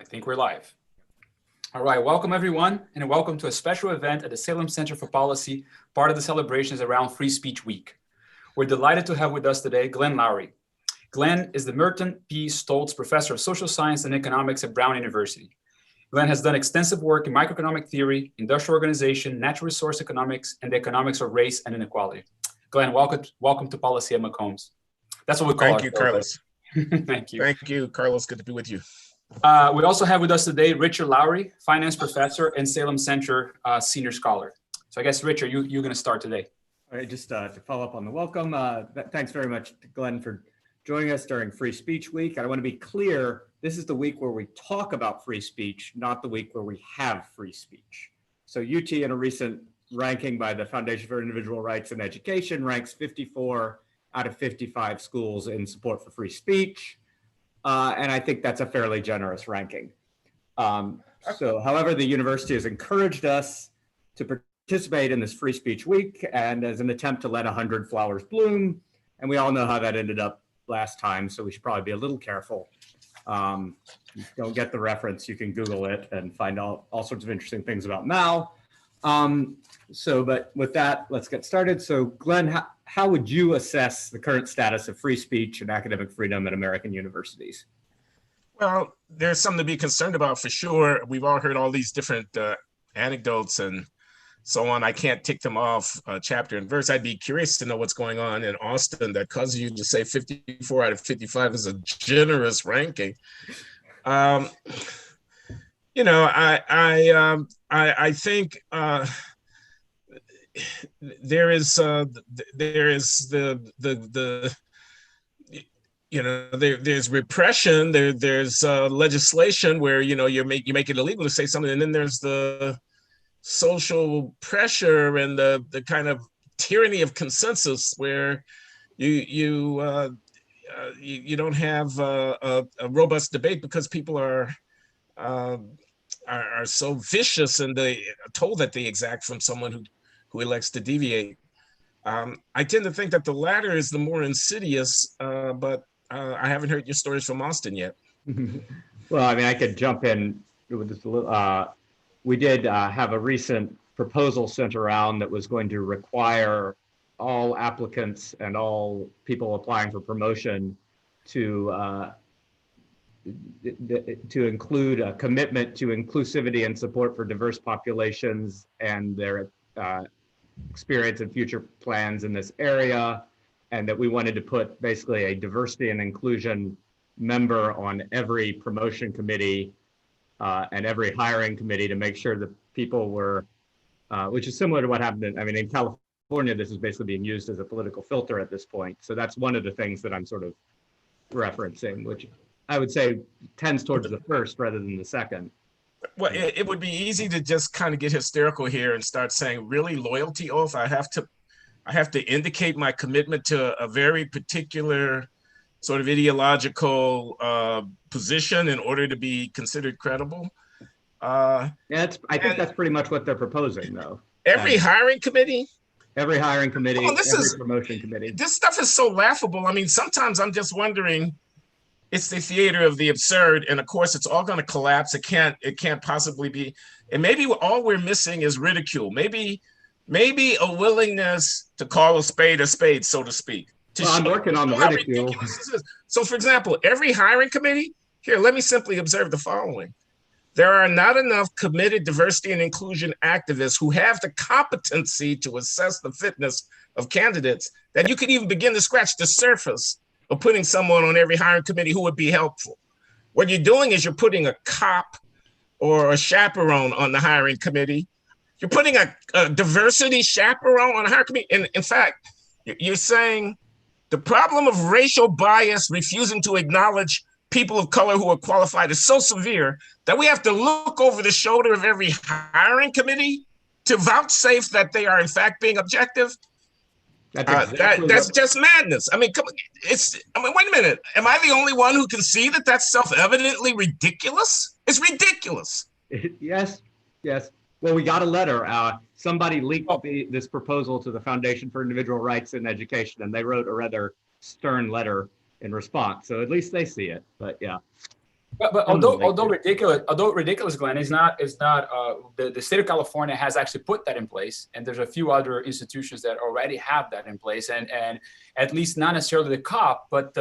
think we're live. All right, welcome everyone, and welcome to a special event at the Salem Center for Policy, part of the celebrations around Free Speech Week. We're delighted to have with us today Glenn Loury. Glenn is the Merton P. Stoltz Professor of Social Science and Economics at Brown University. Glenn has done extensive work in microeconomic theory, industrial organization, natural resource economics, and the economics of race and inequality. Glenn, welcome to Policy at McCombs. That's what we call it. Thank you, Carlos. Thank you. Thank you, Carlos. Good to be with you. We also have with us today Richard Loury, finance professor and Salem Center senior scholar. So I guess, Richard, you're going to start today. All right, just to follow up on the welcome, thanks very much to Glenn for joining us during Free Speech Week. I want to be clear, this is the week where we talk about free speech, not the week where we have free speech. So UT, in a recent ranking by the Foundation for Individual Rights in Education, ranks 54 out of 55 schools in support for free speech. And I think that's a fairly generous ranking. However, the university has encouraged us to participate in this Free Speech Week and as an attempt to let 100 flowers bloom. And we all know how that ended up last time, so we should probably be a little careful. If you don't get the reference, you can Google it and find all sorts of interesting things about Mao. But with that, let's get started. So Glenn, how would you assess the current status of free speech and academic freedom at American universities? Well, there's something to be concerned about for sure. We've all heard all these different anecdotes and so on. I can't tick them off chapter and verse. I'd be curious to know what's going on in Austin that causes you to say 54 out of 55 is a generous ranking. I think there's repression. There's legislation where you make it illegal to say something, and then there's the social pressure and the kind of tyranny of consensus where you don't have a robust debate because people are so vicious and they are told that they exact from someone who elects to deviate. I tend to think that the latter is the more insidious, but I haven't heard your stories from Austin yet. Well, I mean, I could jump in with this a little. We did have a recent proposal sent around that was going to require all applicants and all people applying for promotion to include a commitment to inclusivity and support for diverse populations and their experience and future plans in this area, and that we wanted to put basically a diversity and inclusion member on every promotion committee and every hiring committee to make sure that people were, which is similar to what happened in California, this is basically being used as a political filter at this point. So that's one of the things that I'm sort of referencing, which I would say tends towards the first rather than the second. Well, it would be easy to just kind of get hysterical here and start saying, really, loyalty oath? I have to indicate my commitment to a very particular sort of ideological position in order to be considered credible. I think that's pretty much what they're proposing, though. Every hiring committee? Every hiring committee, every promotion committee. This stuff is so laughable. I mean, sometimes I'm just wondering, it's the theater of the absurd, and of course, it's all going to collapse. It can't possibly be. And maybe all we're missing is ridicule. Maybe a willingness to call a spade, so to speak. Well, I'm working on the ridicule. So, for example, every hiring committee, here, let me simply observe the following. There are not enough committed diversity and inclusion activists who have the competency to assess the fitness of candidates that you could even begin to scratch the surface of putting someone on every hiring committee who would be helpful. What you're doing is you're putting a cop or a chaperone on the hiring committee. You're putting a diversity chaperone on a hiring committee. And in fact, you're saying the problem of racial bias refusing to acknowledge people of color who are qualified is so severe that we have to look over the shoulder of every hiring committee to vouchsafe that they are in fact being objective. That's just madness. I mean, wait a minute. Am I the only one who can see that that's self-evidently ridiculous? It's ridiculous. Yes. Well, we got a letter. Somebody leaked this proposal to the Foundation for Individual Rights in Education, and they wrote a rather stern letter in response. So at least they see it. But yeah. But although ridiculous, Glenn, is not the state of California has actually put that in place, and there's a few other institutions that already have that in place, and at least not necessarily the COP, but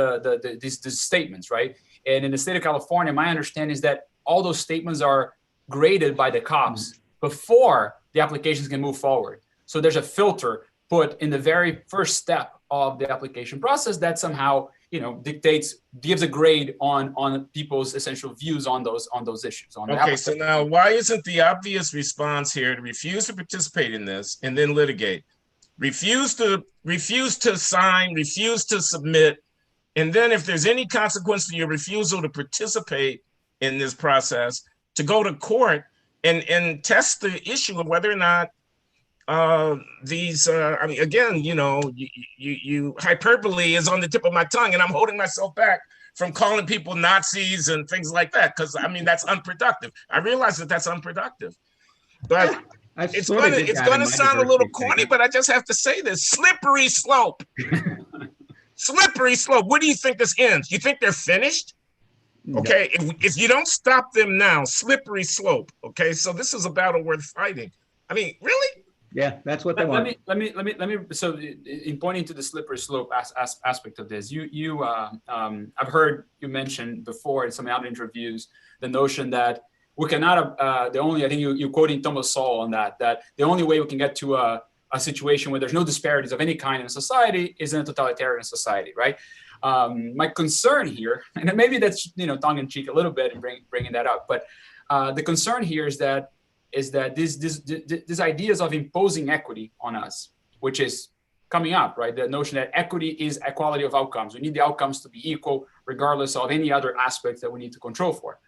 these statements, right? And in the state of California, my understanding is that all those statements are graded by the COPs before the applications can move forward. So there's a filter put in the very first step of the application process that somehow, gives a grade on people's essential views on those issues. Okay, so now why isn't the obvious response here to refuse to participate in this and then litigate? Refuse to sign, refuse to submit, and then if there's any consequence to your refusal to participate in this process, to go to court and test the issue of whether or not hyperbole is on the tip of my tongue, and I'm holding myself back from calling people Nazis and things like that, because that's unproductive. I realize that that's unproductive, but it's going to sound a little corny, but I just have to say this: slippery slope. Slippery slope. Where do you think this ends? You think they're finished? Okay, if you don't stop them now, slippery slope. Okay, so this is a battle worth fighting. I mean, really? Yeah, that's what they want. Let me. So, in pointing to the slippery slope aspect of this, I've heard you mention before in some other interviews the notion that we cannot. I think you're quoting Thomas Sowell on that the only way we can get to a situation where there's no disparities of any kind in society is in a totalitarian society, right? My concern here, and maybe that's tongue in cheek a little bit and bringing that up, but the concern here is that these ideas of imposing equity on us, which is coming up, right? The notion that equity is equality of outcomes. We need the outcomes to be equal, regardless of any other aspects that we need to control for.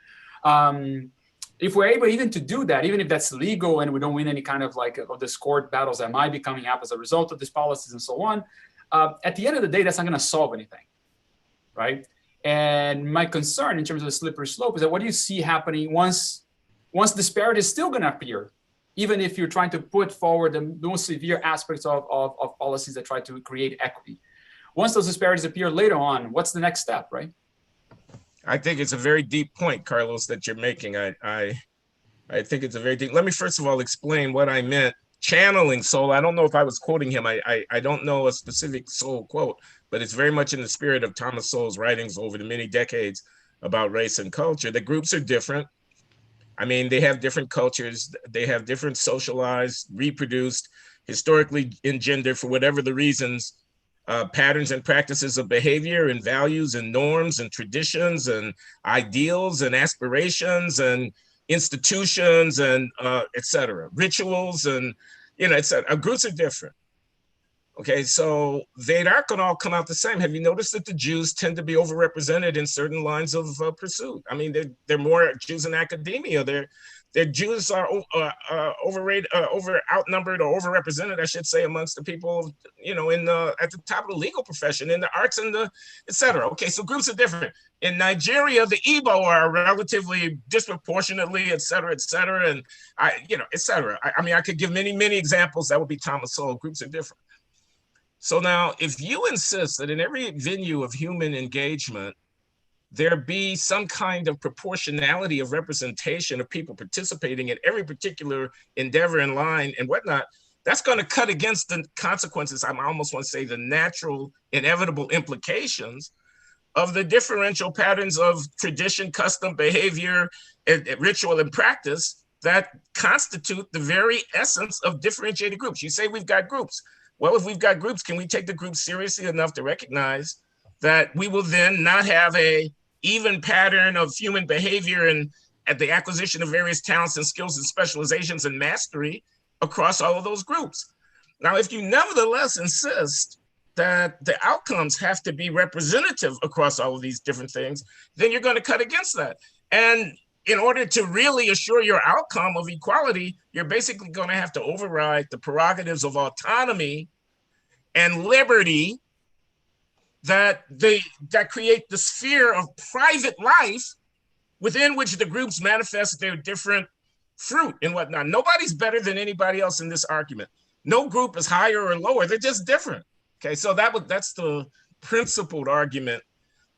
If we're able even to do that, even if that's legal and we don't win any kind of of the court battles that might be coming up as a result of these policies and so on, at the end of the day, that's not going to solve anything, right? And my concern in terms of the slippery slope is that what do you see happening once disparity is still going to appear, even if you're trying to put forward the most severe aspects of policies that try to create equity. Once those disparities appear later on, what's the next step, right? I think it's a very deep point, Carlos, that you're making. I think it's a very deep. Let me first of all explain what I meant. Channeling Sowell. I don't know if I was quoting him. I don't know a specific Sowell quote, but it's very much in the spirit of Thomas Sowell's writings over the many decades about race and culture. The groups are different. I mean, they have different cultures. They have different socialized, reproduced, historically engendered, for whatever the reasons, patterns and practices of behavior and values and norms and traditions and ideals and aspirations and institutions and et cetera, rituals and, et cetera. Groups are different. Okay, so they aren't going to all come out the same. Have you noticed that the Jews tend to be overrepresented in certain lines of pursuit? I mean, they're more Jews in academia. Their Jews are outnumbered or overrepresented, I should say, amongst the people, at the top of the legal profession, in the arts and the et cetera. Okay, so groups are different. In Nigeria, the Igbo are relatively disproportionately, et cetera, and et cetera. I mean, I could give many, many examples. That would be Thomas Sowell. Groups are different. So now, if you insist that in every venue of human engagement, there be some kind of proportionality of representation of people participating in every particular endeavor in line and whatnot, that's going to cut against the consequences, I almost want to say the natural, inevitable implications of the differential patterns of tradition, custom, behavior, ritual, and practice that constitute the very essence of differentiated groups. You say we've got groups. Well, if we've got groups, can we take the groups seriously enough to recognize that we will then not have a even pattern of human behavior and at the acquisition of various talents and skills and specializations and mastery across all of those groups? Now, if you nevertheless insist that the outcomes have to be representative across all of these different things, then you're going to cut against that. And in order to really assure your outcome of equality, you're basically going to have to override the prerogatives of autonomy and liberty that create the sphere of private life within which the groups manifest their different fruit and whatnot. Nobody's better than anybody else in this argument. No group is higher or lower. They're just different. Okay, so that's the principled argument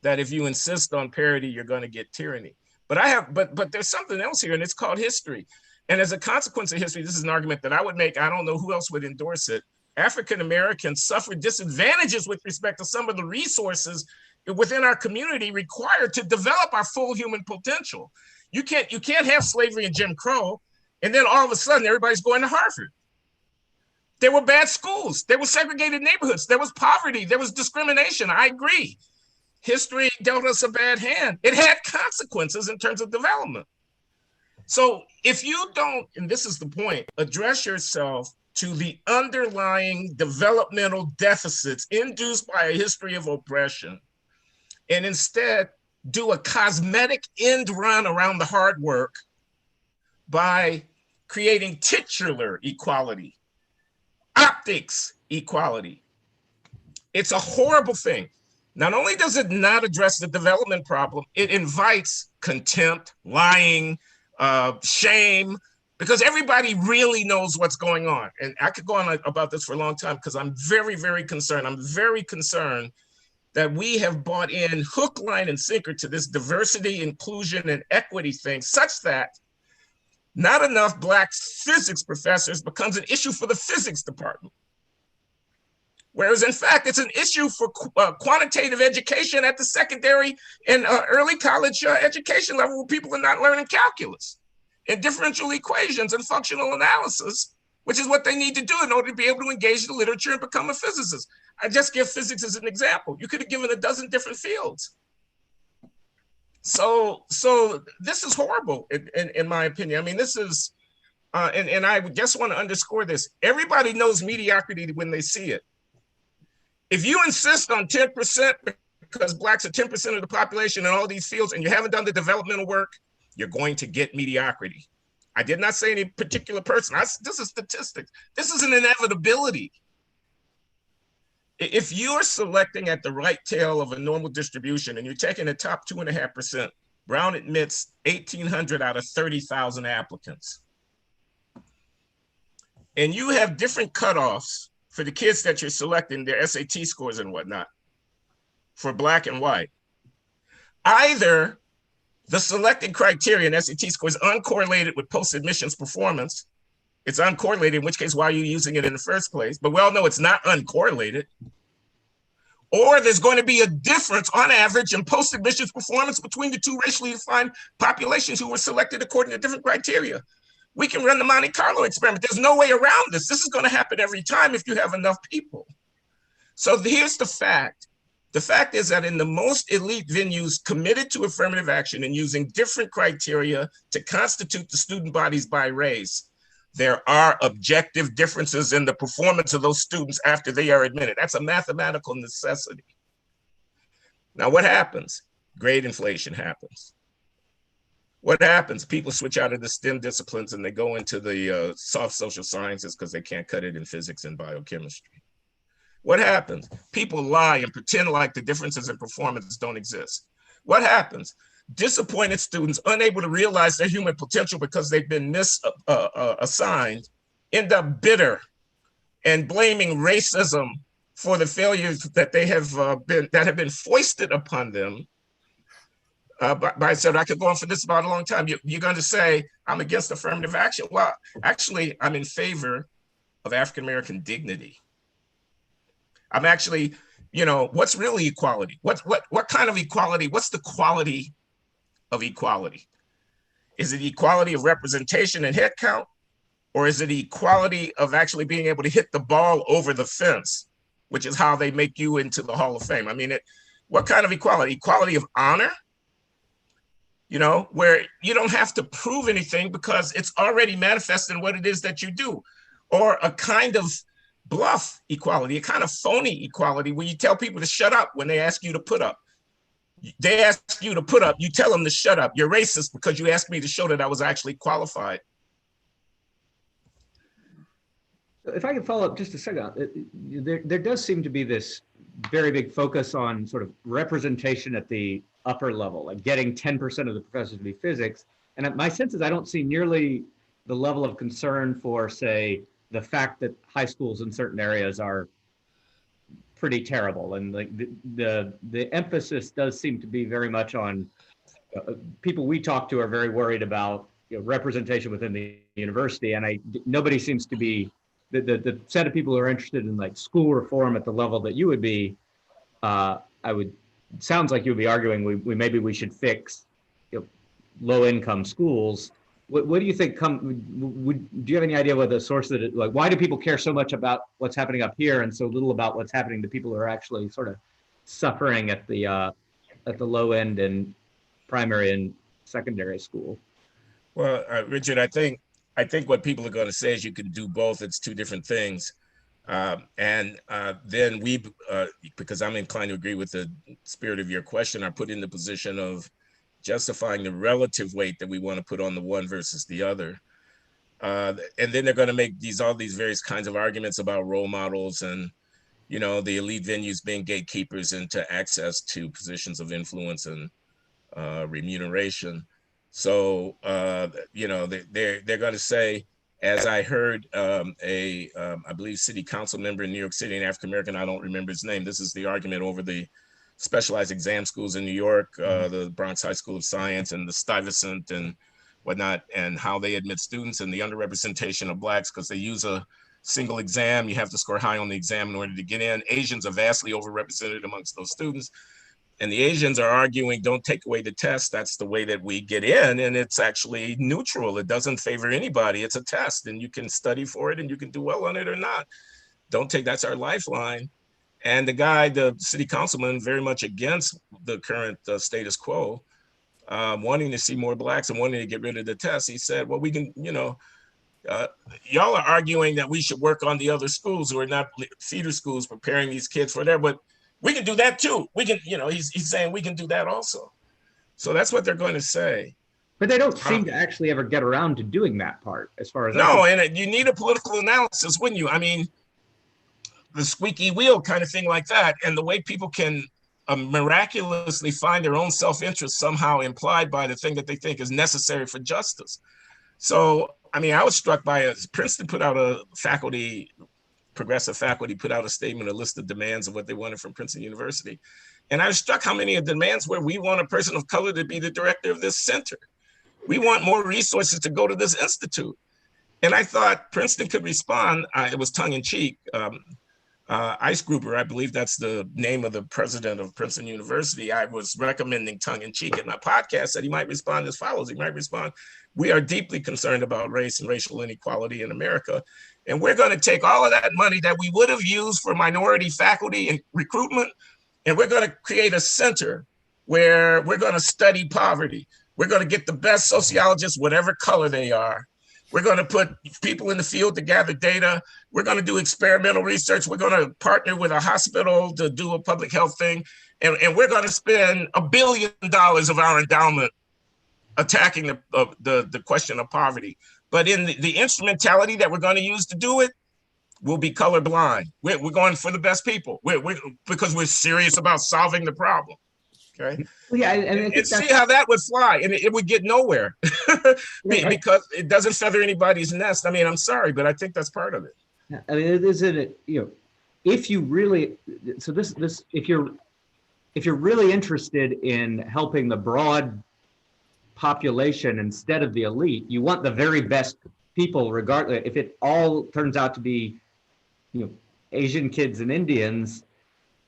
that if you insist on parity, you're going to get tyranny. But there's something else here, and it's called history. And as a consequence of history, this is an argument that I would make. I don't know who else would endorse it. African Americans suffer disadvantages with respect to some of the resources within our community required to develop our full human potential. You can't have slavery and Jim Crow, and then all of a sudden everybody's going to Harvard. There were bad schools. There were segregated neighborhoods. There was poverty. There was discrimination. I agree. History dealt us a bad hand. It had consequences in terms of development. So if you don't, and this is the point, address yourself to the underlying developmental deficits induced by a history of oppression, and instead do a cosmetic end run around the hard work by creating titular equality, optics equality, it's a horrible thing. Not only does it not address the development problem, it invites contempt, lying, shame, because everybody really knows what's going on. And I could go on about this for a long time because I'm very, very concerned. I'm very concerned that we have bought in hook, line, and sinker to this diversity, inclusion, and equity thing, such that not enough Black physics professors becomes an issue for the physics department. Whereas in fact, it's an issue for quantitative education at the secondary and early college education level where people are not learning calculus and differential equations and functional analysis, which is what they need to do in order to be able to engage the literature and become a physicist. I just give physics as an example. You could have given a dozen different fields. So this is horrible in my opinion. I mean, this is, and I just want to underscore this. Everybody knows mediocrity when they see it. If you insist on 10% because Blacks are 10% of the population in all these fields and you haven't done the developmental work, you're going to get mediocrity. I did not say any particular person. This is statistics. This is an inevitability. If you're selecting at the right tail of a normal distribution and you're taking the top 2.5%, Brown admits 1,800 out of 30,000 applicants. And you have different cutoffs for the kids that you're selecting, their SAT scores and whatnot, for Black and white. Either the selected criterion, SAT score, is uncorrelated with post-admissions performance. It's uncorrelated, in which case, why are you using it in the first place? But we all know it's not uncorrelated. Or there's going to be a difference on average in post-admissions performance between the two racially defined populations who were selected according to different criteria. We can run the Monte Carlo experiment. There's no way around this. This is going to happen every time if you have enough people. So here's the fact. The fact is that in the most elite venues committed to affirmative action and using different criteria to constitute the student bodies by race, there are objective differences in the performance of those students after they are admitted. That's a mathematical necessity. Now, what happens? Grade inflation happens. What happens? People switch out of the STEM disciplines and they go into the soft social sciences because they can't cut it in physics and biochemistry. What happens? People lie and pretend like the differences in performance don't exist. What happens? Disappointed students, unable to realize their human potential because they've been misassigned, end up bitter and blaming racism for the failures that they have been foisted upon them. I said I could go on for this about a long time. You're going to say I'm against affirmative action. Well, actually, I'm in favor of African American dignity. I'm actually, what's really equality? What kind of equality? What's the quality of equality? Is it equality of representation and head count? Or is it equality of actually being able to hit the ball over the fence, which is how they make you into the Hall of Fame? I mean, what kind of equality? Equality of honor? Where you don't have to prove anything because it's already manifested in what it is that you do. Or a kind of bluff equality, a kind of phony equality where you tell people to shut up when they ask you to put up. They ask you to put up, you tell them to shut up. You're racist because you asked me to show that I was actually qualified. If I could follow up just a second, there does seem to be this very big focus on sort of representation at the upper level, like getting 10% of the professors to be physics. And my sense is I don't see nearly the level of concern for, say, the fact that high schools in certain areas are pretty terrible. And like the emphasis does seem to be very much on people we talk to are very worried about representation within the university, and nobody seems to be the set of people who are interested in like school reform at the level that you would be. Sounds like you'd be arguing maybe we should fix low income schools. What do you think? Do you have any idea what the source of it? Like, why do people care so much about what's happening up here and so little about what's happening to people who are actually sort of suffering at the low end in primary and secondary school? Well, Richard, I think what people are going to say is you can do both. It's two different things. Then because I'm inclined to agree with the spirit of your question, are put in the position of justifying the relative weight that we want to put on the one versus the other. And then they're going to make all these various kinds of arguments about role models and, the elite venues being gatekeepers into access to positions of influence and remuneration. So, they're going to say, as I heard I believe city council member in New York City, an African-American, I don't remember his name. This is the argument over the specialized exam schools in New York, the Bronx High School of Science and the Stuyvesant and whatnot, and how they admit students and the underrepresentation of Blacks because they use a single exam. You have to score high on the exam in order to get in. Asians are vastly overrepresented amongst those students. And the Asians are arguing, don't take away the test. That's the way that we get in. And it's actually neutral. It doesn't favor anybody. It's a test and you can study for it and you can do well on it or not. That's our lifeline. And the city councilman, very much against the current status quo, wanting to see more Blacks and wanting to get rid of the test. He said, well, we can, y'all are arguing that we should work on the other schools who are not feeder schools, preparing these kids for that, but we can do that too. We can, he's saying we can do that also. So that's what they're going to say. But they don't seem to actually ever get around to doing that part as far as. No, and you need a political analysis, wouldn't you? I mean, the squeaky wheel kind of thing like that. And the way people can miraculously find their own self-interest somehow implied by the thing that they think is necessary for justice. So, I mean, I was struck by Princeton put out progressive faculty put out a statement, a list of demands of what they wanted from Princeton University. And I was struck how many of the demands were, we want a person of color to be the director of this center. We want more resources to go to this institute. And I thought Princeton could respond, it was tongue in cheek. Ice Gruber, I believe that's the name of the president of Princeton University. I was recommending tongue in cheek in my podcast that he might respond as follows. He might respond, we are deeply concerned about race and racial inequality in America. And we're going to take all of that money that we would have used for minority faculty and recruitment, and we're going to create a center where we're going to study poverty. We're going to get the best sociologists, whatever color they are. We're going to put people in the field to gather data. We're going to do experimental research. We're going to partner with a hospital to do a public health thing. And we're going to spend $1 billion of our endowment attacking the question of poverty. But in the instrumentality that we're going to use to do it, we'll be colorblind. We're going for the best people because we're serious about solving the problem. Okay. Well, yeah, and see how that would fly, and it would get nowhere because it doesn't feather anybody's nest. I mean, I'm sorry, but I think that's part of it. I mean, if you really, if you're really interested in helping the broad population instead of the elite, you want the very best people, regardless. If it all turns out to be, Asian kids and Indians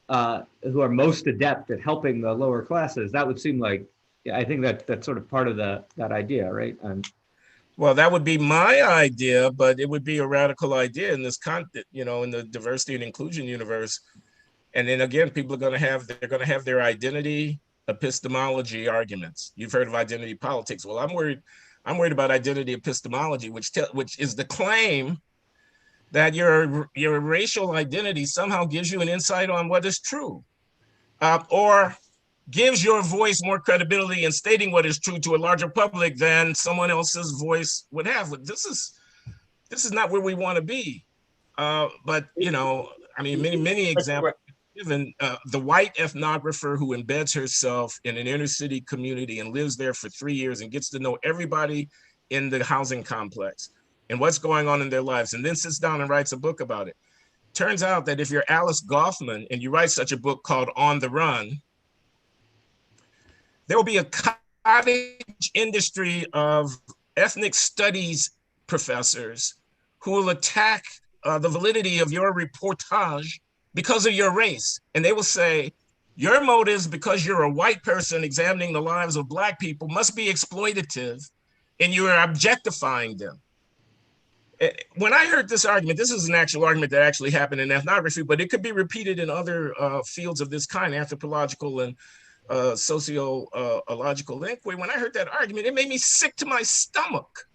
who are most adept at helping the lower classes, that would seem like, I think that's sort of part of that idea, right? Well, that would be my idea, but it would be a radical idea in this content, in the diversity and inclusion universe. And then again, people are going to have their identity epistemology arguments. You've heard of identity politics. Well, I'm worried about identity epistemology, which is the claim that your racial identity somehow gives you an insight on what is true, or gives your voice more credibility in stating what is true to a larger public than someone else's voice would have. This is not where we want to be. But I mean, many examples. Given the white ethnographer who embeds herself in an inner city community and lives there for 3 years and gets to know everybody in the housing complex and what's going on in their lives, and then sits down and writes a book about it. Turns out that if you're Alice and you write such a book called On the Run, there will be a cottage industry of ethnic studies professors who will attack the validity of your reportage because of your race. And they will say, your motives, because you're a white person examining the lives of Black people, must be exploitative, and you are objectifying them. When I heard this argument, this is an actual argument that actually happened in ethnography, but it could be repeated in other fields of this kind, anthropological and sociological inquiry. When I heard that argument, it made me sick to my stomach.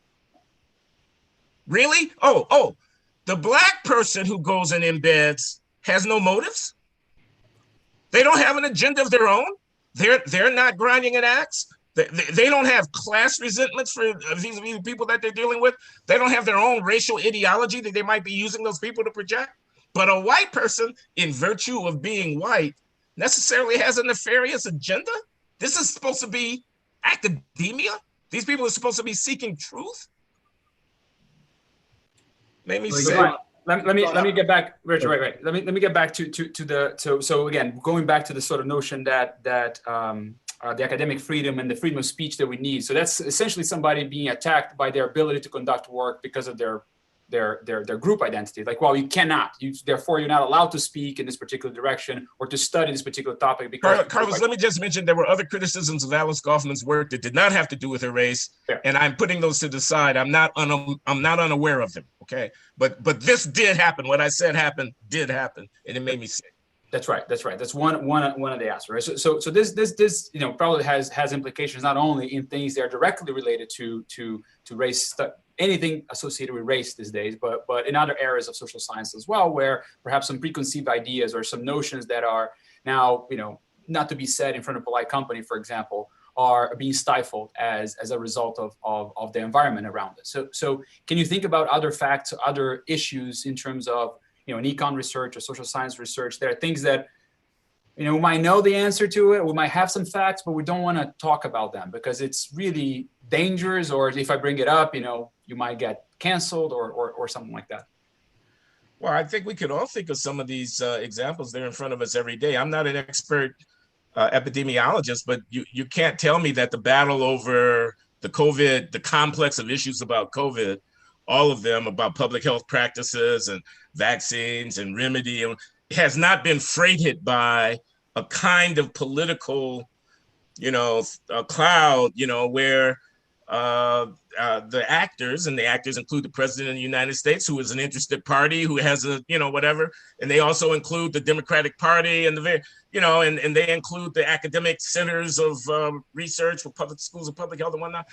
Really? Oh, the Black person who goes and embeds has no motives. They don't have an agenda of their own. They're not grinding an axe. They don't have class resentments for vis-a-vis people that they're dealing with. They don't have their own racial ideology that they might be using those people to project. But a white person, in virtue of being white, necessarily has a nefarious agenda. This is supposed to be academia. These people are supposed to be seeking truth. Made me sick. Let me get back, Richard. Right. Let me get back to the so again, going back to the sort of notion that the academic freedom and the freedom of speech that we need. So that's essentially somebody being attacked by their ability to conduct work because of their group identity. Like, well, you cannot. Therefore, you're not allowed to speak in this particular direction or to study this particular topic. Because Carlos, let me just mention there were other criticisms of Alice Goffman's work that did not have to do with her race, and I'm putting those to the side. I'm not unaware of them. Okay, but this did happen. What I said did happen, and it made me sick. That's right. That's one of the aspects. Right? So this probably has implications not only in things that are directly related to race, anything associated with race these days, but in other areas of social science as well, where perhaps some preconceived ideas or some notions that are now not to be said in front of polite company, for example, are being stifled as a result of the environment around us. So can you think about other facts, other issues in terms of in econ research or social science research? There are things that we might know the answer to it, we might have some facts, but we don't want to talk about them because it's really dangerous, or if I bring it up, you might get canceled or something like that. Well, I think we could all think of some of these examples. They're in front of us every day. I'm not an expert epidemiologist, but you can't tell me that the battle over the COVID, the complex of issues about COVID, all of them about public health practices and vaccines and remedy, has not been freighted by a kind of political, cloud, where the actors include the president of the United States, who is an interested party, who has a, whatever. And they also include the Democratic Party and and they include the academic centers of research for public schools of public health and whatnot.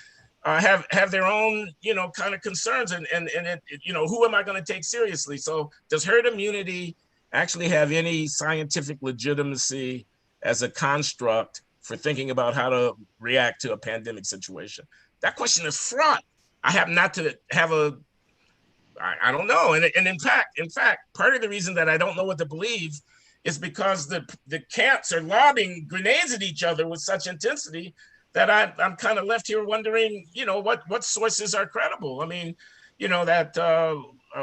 Have their own, kind of concerns and who am I going to take seriously? So does herd immunity actually have any scientific legitimacy as a construct for thinking about how to react to a pandemic situation? That question is fraught. I happen not to have I don't know. And in fact, part of the reason that I don't know what to believe is because the camps are lobbing grenades at each other with such intensity that I'm kind of left here wondering, what sources are credible. I mean, that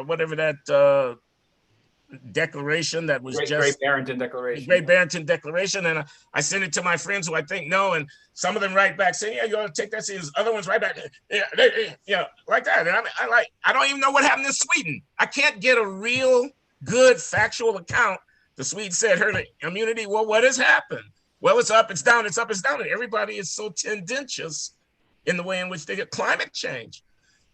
whatever that declaration that was Great Barrington Declaration. And I sent it to my friends who I think know, and some of them write back saying, yeah, you ought to take that serious. Other ones write back, like that. And I don't even know what happened in Sweden. I can't get a real good factual account. The Swedes said herd immunity. Well, what has happened? Well, it's up, it's down, it's up, it's down. And everybody is so tendentious in the way in which they get climate change.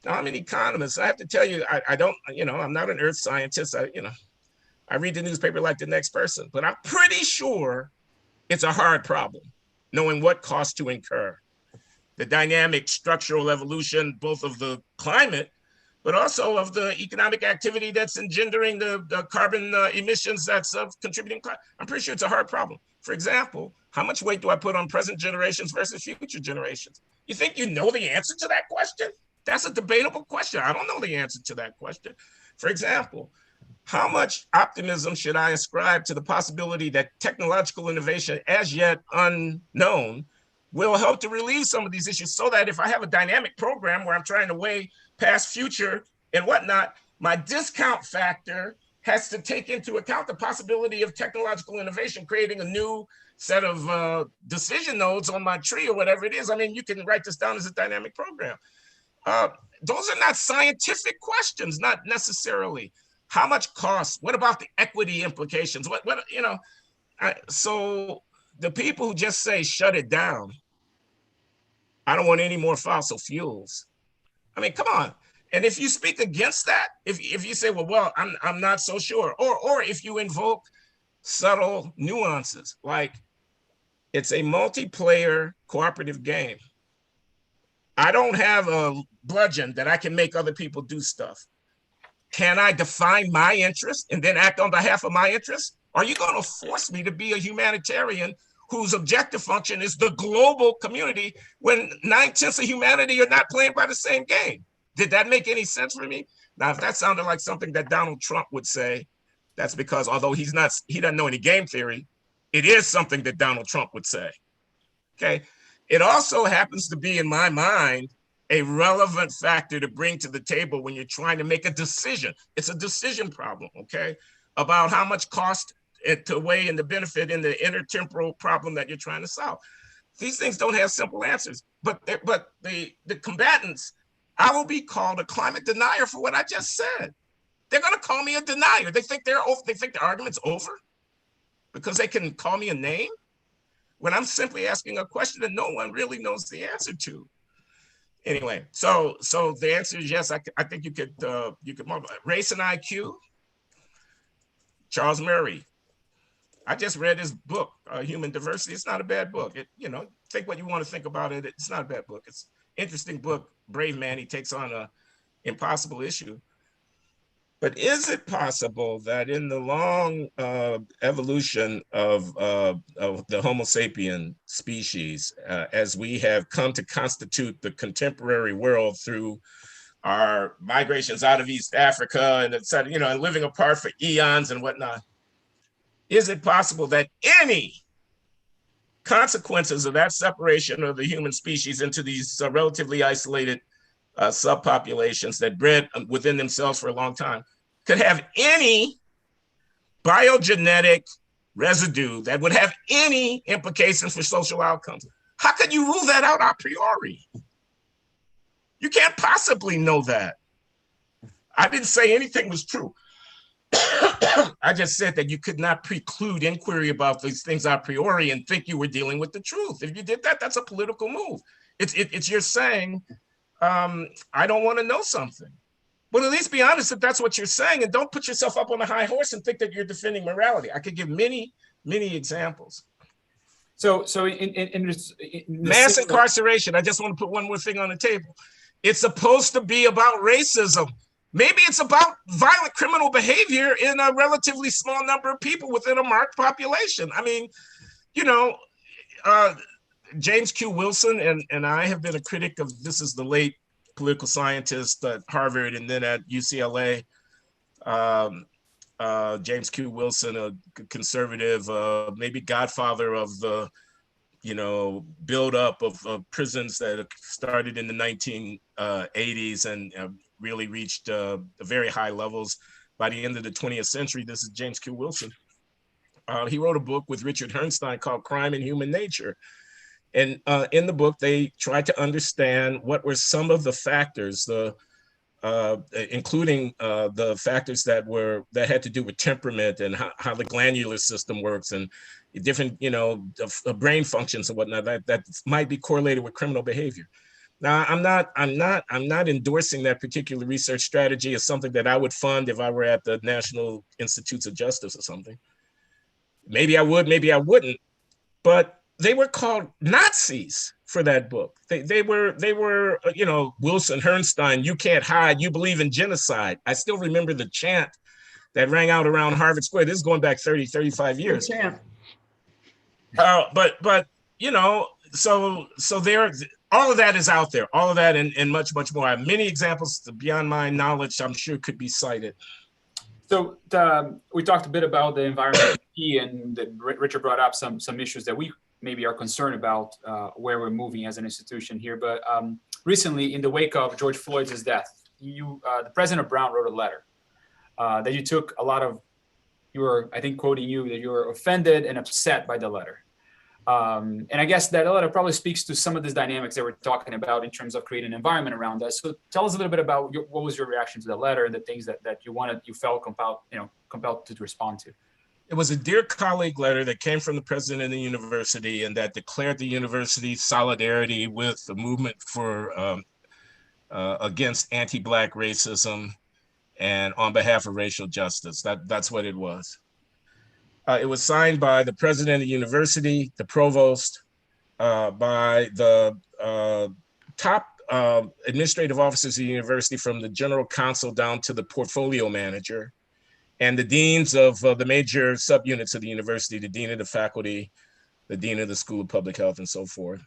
Now, I'm an economist. I have to tell you, I don't, I'm not an earth scientist. I read the newspaper like the next person, but I'm pretty sure it's a hard problem, knowing what cost to incur. The dynamic structural evolution, both of the climate, but also of the economic activity that's engendering the carbon emissions that's contributing. I'm pretty sure it's a hard problem. For example, how much weight do I put on present generations versus future generations? You think you know the answer to that question? That's a debatable question. I don't know the answer to that question. For example, how much optimism should I ascribe to the possibility that technological innovation, as yet unknown, will help to relieve some of these issues, so that if I have a dynamic program where I'm trying to weigh past, future, and whatnot, my discount factor has to take into account the possibility of technological innovation creating a new set of decision nodes on my tree or whatever it is. I mean, you can write this down as a dynamic program. Those are not scientific questions, not necessarily. How much cost? What about the equity implications? What you know? So the people who just say shut it down, I don't want any more fossil fuels. I mean, come on. And if you speak against that, if you say, well, I'm not so sure, or if you invoke subtle nuances, like it's a multiplayer cooperative game. I don't have a bludgeon that I can make other people do stuff. Can I define my interest and then act on behalf of my interest? Are you going to force me to be a humanitarian whose objective function is the global community when 9/10 of humanity are not playing by the same game? Did that make any sense for me? Now, if that sounded like something that Donald Trump would say, that's because although he doesn't know any game theory, it is something that Donald Trump would say. Okay. It also happens to be, in my mind, a relevant factor to bring to the table when you're trying to make a decision. It's a decision problem, okay, about how much cost to weigh in the benefit in the intertemporal problem that you're trying to solve. These things don't have simple answers, but the combatants, I will be called a climate denier for what I just said. They're going to call me a denier. They think they think the argument's over because they can call me a name when I'm simply asking a question that no one really knows the answer to. Anyway, so the answer is yes. I think you could multiply race and IQ. Charles Murray. I just read his book, Human Diversity. It's not a bad book. Think what you want to think about it. It's not a bad book. It's an interesting book. Brave man. He takes on an impossible issue. But is it possible that in the long evolution of the Homo sapien species, as we have come to constitute the contemporary world through our migrations out of East Africa and et cetera, and living apart for eons and whatnot, is it possible that any consequences of that separation of the human species into these relatively isolated subpopulations that bred within themselves for a long time could have any biogenetic residue that would have any implications for social outcomes? How could you rule that out a priori? You can't possibly know that. I didn't say anything was true. I just said that you could not preclude inquiry about these things a priori and think you were dealing with the truth. If you did that, that's a political move. It's you're saying, I don't want to know something. But at least be honest if that's what you're saying, and don't put yourself up on a high horse and think that you're defending morality. I could give many, many examples. So in mass incarceration, I just want to put one more thing on the table. It's supposed to be about racism. Maybe it's about violent criminal behavior in a relatively small number of people within a marked population. I mean, James Q. Wilson and I have been a critic of, this is the late political scientist at Harvard and then at UCLA, James Q. Wilson, a conservative, maybe godfather of the, buildup of prisons that started in the 1980s and really reached very high levels by the end of the 20th century. This is James Q. Wilson. He wrote a book with Richard Herrnstein called Crime and Human Nature. And in the book, they tried to understand what were some of the factors, including the factors that had to do with temperament and how the glandular system works and different, brain functions and whatnot that might be correlated with criminal behavior. Now, I'm not endorsing that particular research strategy as something that I would fund if I were at the National Institutes of Justice or something. Maybe I would, maybe I wouldn't, but they were called Nazis for that book. They were, Wilson, Herrnstein, you can't hide, you believe in genocide. I still remember the chant that rang out around Harvard Square. This is going back 30, 35 years. So there, all of that is out there, all of that and much, much more. I have many examples beyond my knowledge, I'm sure could be cited. So we talked a bit about the environment and Richard brought up some issues that we maybe are concerned about where we're moving as an institution here. But recently, in the wake of George Floyd's death, the President Brown wrote a letter that you took a lot of, I think quoting you, that you were offended and upset by the letter. And I guess that letter probably speaks to some of these dynamics that we're talking about in terms of creating an environment around us. So tell us a little bit about what was your reaction to the letter and the things that you felt compelled to respond to. It was a dear colleague letter that came from the president of the university and that declared the university's solidarity with the movement for against anti-Black racism and on behalf of racial justice. That's what it was. It was signed by the president of the university, the provost, by the top administrative officers of the university, from the general counsel down to the portfolio manager, and the deans of the major subunits of the university, the dean of the faculty, the dean of the School of Public Health, and so forth.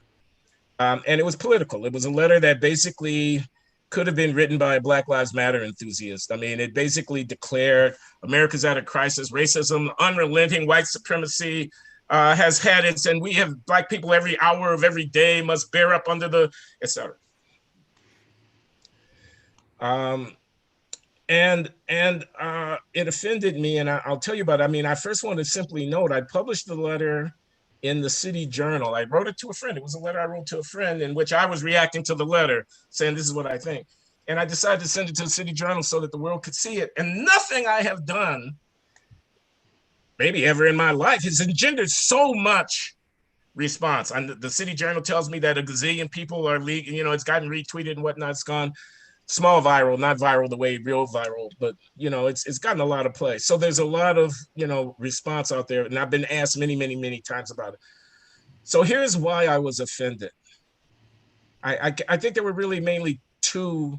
And it was political. It was a letter that basically could have been written by a Black Lives Matter enthusiast. I mean, it basically declared America's at a crisis, racism, unrelenting white supremacy has had its, and we have Black people every hour of every day must bear up under the, et cetera. And it offended me, and I'll tell you about it. I mean, I first want to simply note, I published the letter in the City Journal. I wrote it to a friend. It was a letter I wrote to a friend in which I was reacting to the letter, saying this is what I think. And I decided to send it to the City Journal so that the world could see it. And nothing I have done, maybe ever in my life, has engendered so much response. The City Journal tells me that a gazillion people are leaking, it's gotten retweeted and whatnot. It's gone small viral, not viral the way real viral, but it's gotten a lot of play. So there's a lot of response out there, and I've been asked many, many, many times about it. So here's why I was offended. I think there were really mainly two.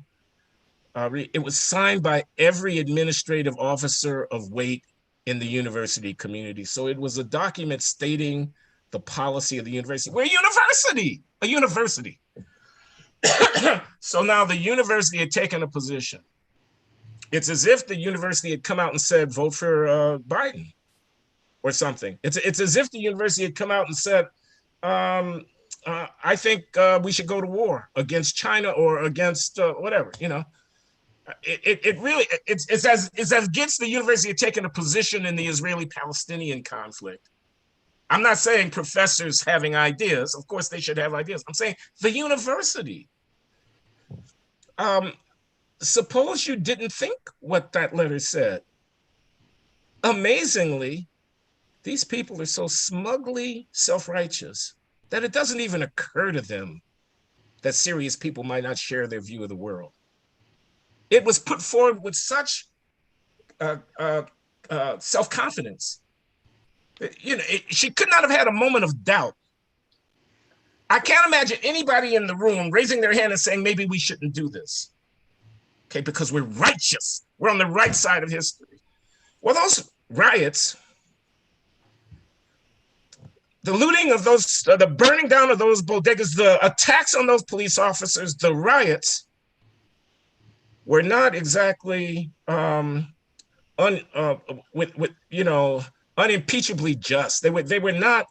It was signed by every administrative officer of weight in the university community. So it was a document stating the policy of the university. We're a university. So now the university had taken a position. It's as if the university had come out and said, vote for Biden or something. It's as if the university had come out and said, I think we should go to war against China or against whatever, It really, it's as against the university had taken a position in the Israeli-Palestinian conflict. I'm not saying professors having ideas. Of course, they should have ideas. I'm saying the university. Suppose you didn't think what that letter said. Amazingly, these people are so smugly self-righteous that it doesn't even occur to them that serious people might not share their view of the world. It was put forward with such self-confidence. She could not have had a moment of doubt. I can't imagine anybody in the room raising their hand and saying, maybe we shouldn't do this. Okay, because we're righteous. We're on the right side of history. Well, those riots, the looting of those, the burning down of those bodegas, the attacks on those police officers, the riots were not exactly unimpeachably just. They were not.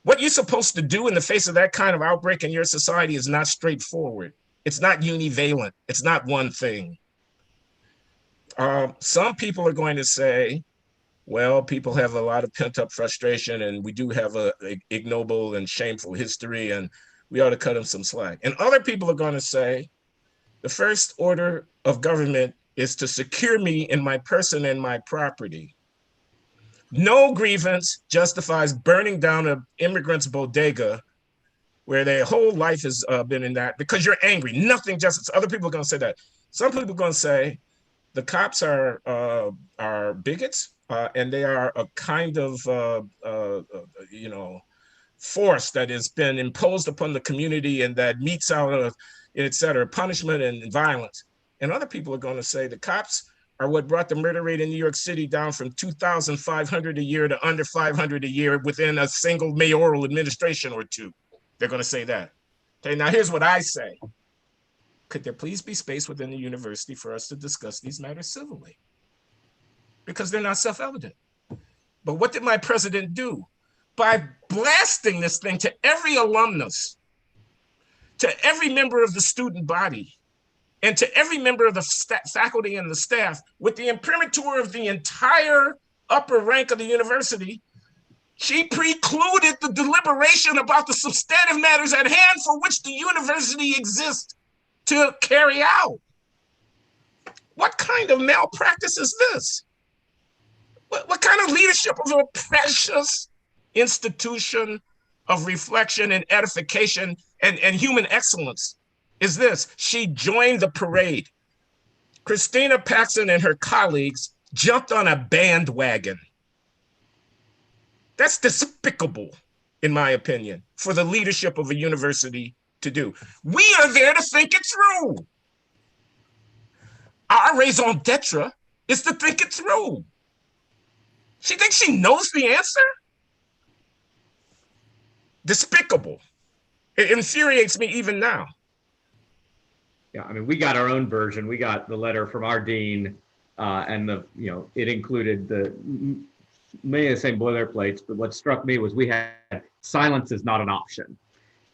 What you're supposed to do in the face of that kind of outbreak in your society is not straightforward. It's not univalent. It's not one thing. Some people are going to say, well, people have a lot of pent-up frustration, and we do have a ignoble and shameful history, and we ought to cut them some slack. And other people are going to say, the first order of government is to secure me in my person and my property. No grievance justifies burning down an immigrant's bodega where their whole life has been in that, because you're angry. Nothing justifies. Other people are going to say that. Some people are going to say the cops are bigots and they are a kind of force that has been imposed upon the community and that meets out of, et cetera, punishment and violence. And other people are going to say the cops are what brought the murder rate in New York City down from 2,500 a year to under 500 a year within a single mayoral administration or two. They're going to say that. Okay, now here's what I say. Could there please be space within the university for us to discuss these matters civilly? Because they're not self-evident. But what did my president do? By blasting this thing to every alumnus, to every member of the student body, and to every member of the faculty and the staff, with the imprimatur of the entire upper rank of the university, She precluded the deliberation about the substantive matters at hand for which the university exists to carry out. What kind of malpractice is this? What kind of leadership of a precious institution of reflection and edification and human excellence is this? She joined the parade. Christina Paxson and her colleagues jumped on a bandwagon. That's despicable, in my opinion, for the leadership of a university to do. We are there to think it through. Our raison d'etre is to think it through. She thinks she knows the answer? Despicable. It infuriates me even now. Yeah, I mean, we got our own version. We got the letter from our dean, and it included many of the same boilerplates. But what struck me was we had silence is not an option,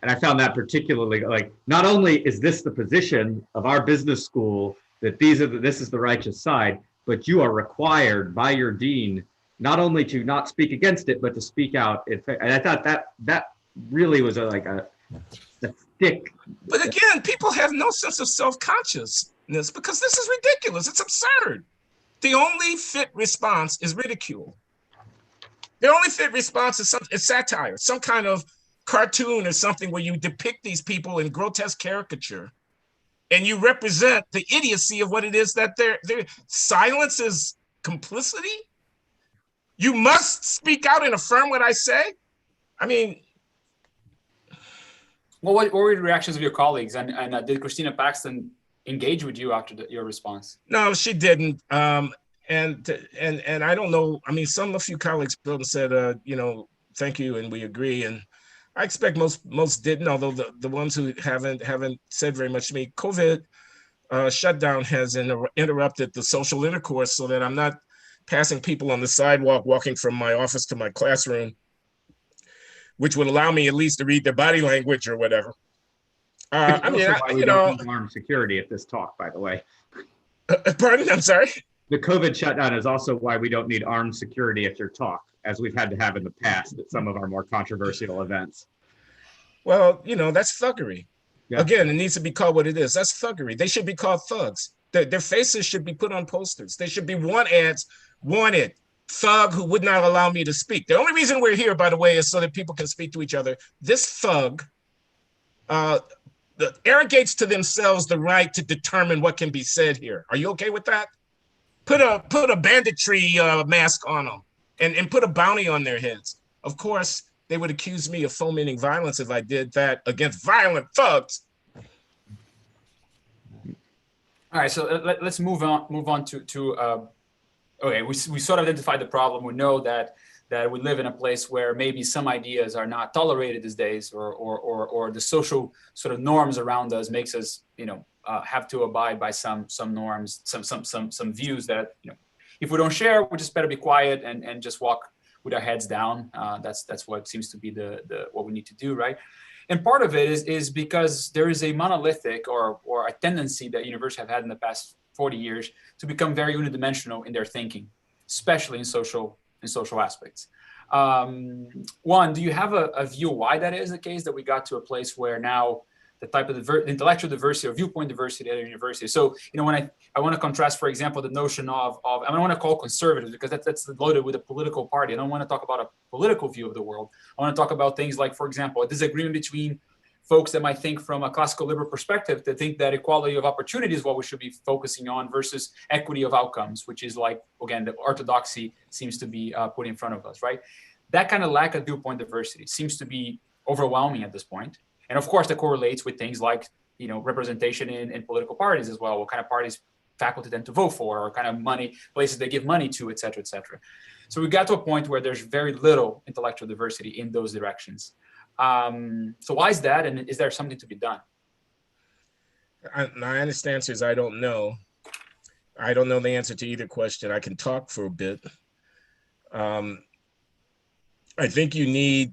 and I found that particularly not only is this the position of our business school that this is the righteous side, but you are required by your dean not only to not speak against it, but to speak out. And I thought that really was a stick. But again, people have no sense of self-consciousness because this is ridiculous. It's absurd. The only fit response is ridicule. The only fit response is satire, some kind of cartoon or something where you depict these people in grotesque caricature and you represent the idiocy of what it is that their silence is complicity. You must speak out and affirm what I say. I mean, well, what were the reactions of your colleagues? And did Christina Paxton engage with you after your response? No, she didn't. And I don't know. I mean, a few colleagues said, thank you, and we agree. And I expect most didn't, although the ones who haven't said very much to me. COVID shutdown has interrupted the social intercourse so that I'm not passing people on the sidewalk, walking from my office to my classroom, which would allow me at least to read their body language or whatever. We don't need armed security at this talk, by the way. Pardon? I'm sorry? The COVID shutdown is also why we don't need armed security at your talk, as we've had to have in the past at some of our more controversial events. Well, that's thuggery. Yeah. Again, it needs to be called what it is. That's thuggery. They should be called thugs. Their faces should be put on posters. There should be want ads, wanted, thug who would not allow me to speak. The only reason we're here, by the way, is so that people can speak to each other. This thug arrogates to themselves the right to determine what can be said here. Are you okay with that? Put a banditry mask on them and put a bounty on their heads. Of course, they would accuse me of fomenting violence if I did that against violent thugs. All right, so let's move on to okay, we sort of identified the problem. We know that we live in a place where maybe some ideas are not tolerated these days, or the social sort of norms around us makes us, have to abide by some norms, some views that, if we don't share, we just better be quiet and just walk with our heads down. That's what seems to be the what we need to do, right? And part of it is because there is a monolithic or a tendency that universities have had in the past 40 years to become very unidimensional in their thinking, especially in social aspects. One, do you have a view why that is the case, that we got to a place where now the type of intellectual diversity or viewpoint diversity at a university? So, when I want to contrast, for example, the notion of I don't want to call conservative because that's loaded with a political party. I don't want to talk about a political view of the world. I want to talk about things like, for example, a disagreement between folks that might think from a classical liberal perspective, that think that equality of opportunity is what we should be focusing on versus equity of outcomes, which is like, again, the orthodoxy seems to be put in front of us, right? That kind of lack of viewpoint diversity seems to be overwhelming at this point. And of course, that correlates with things like, representation in political parties as well, what kind of parties faculty tend to vote for, or kind of places they give money to, et cetera, et cetera. So we got to a point where there's very little intellectual diversity in those directions. So why is that? And is there something to be done? My honest answer is I don't know. I don't know the answer to either question. I can talk for a bit. I think you need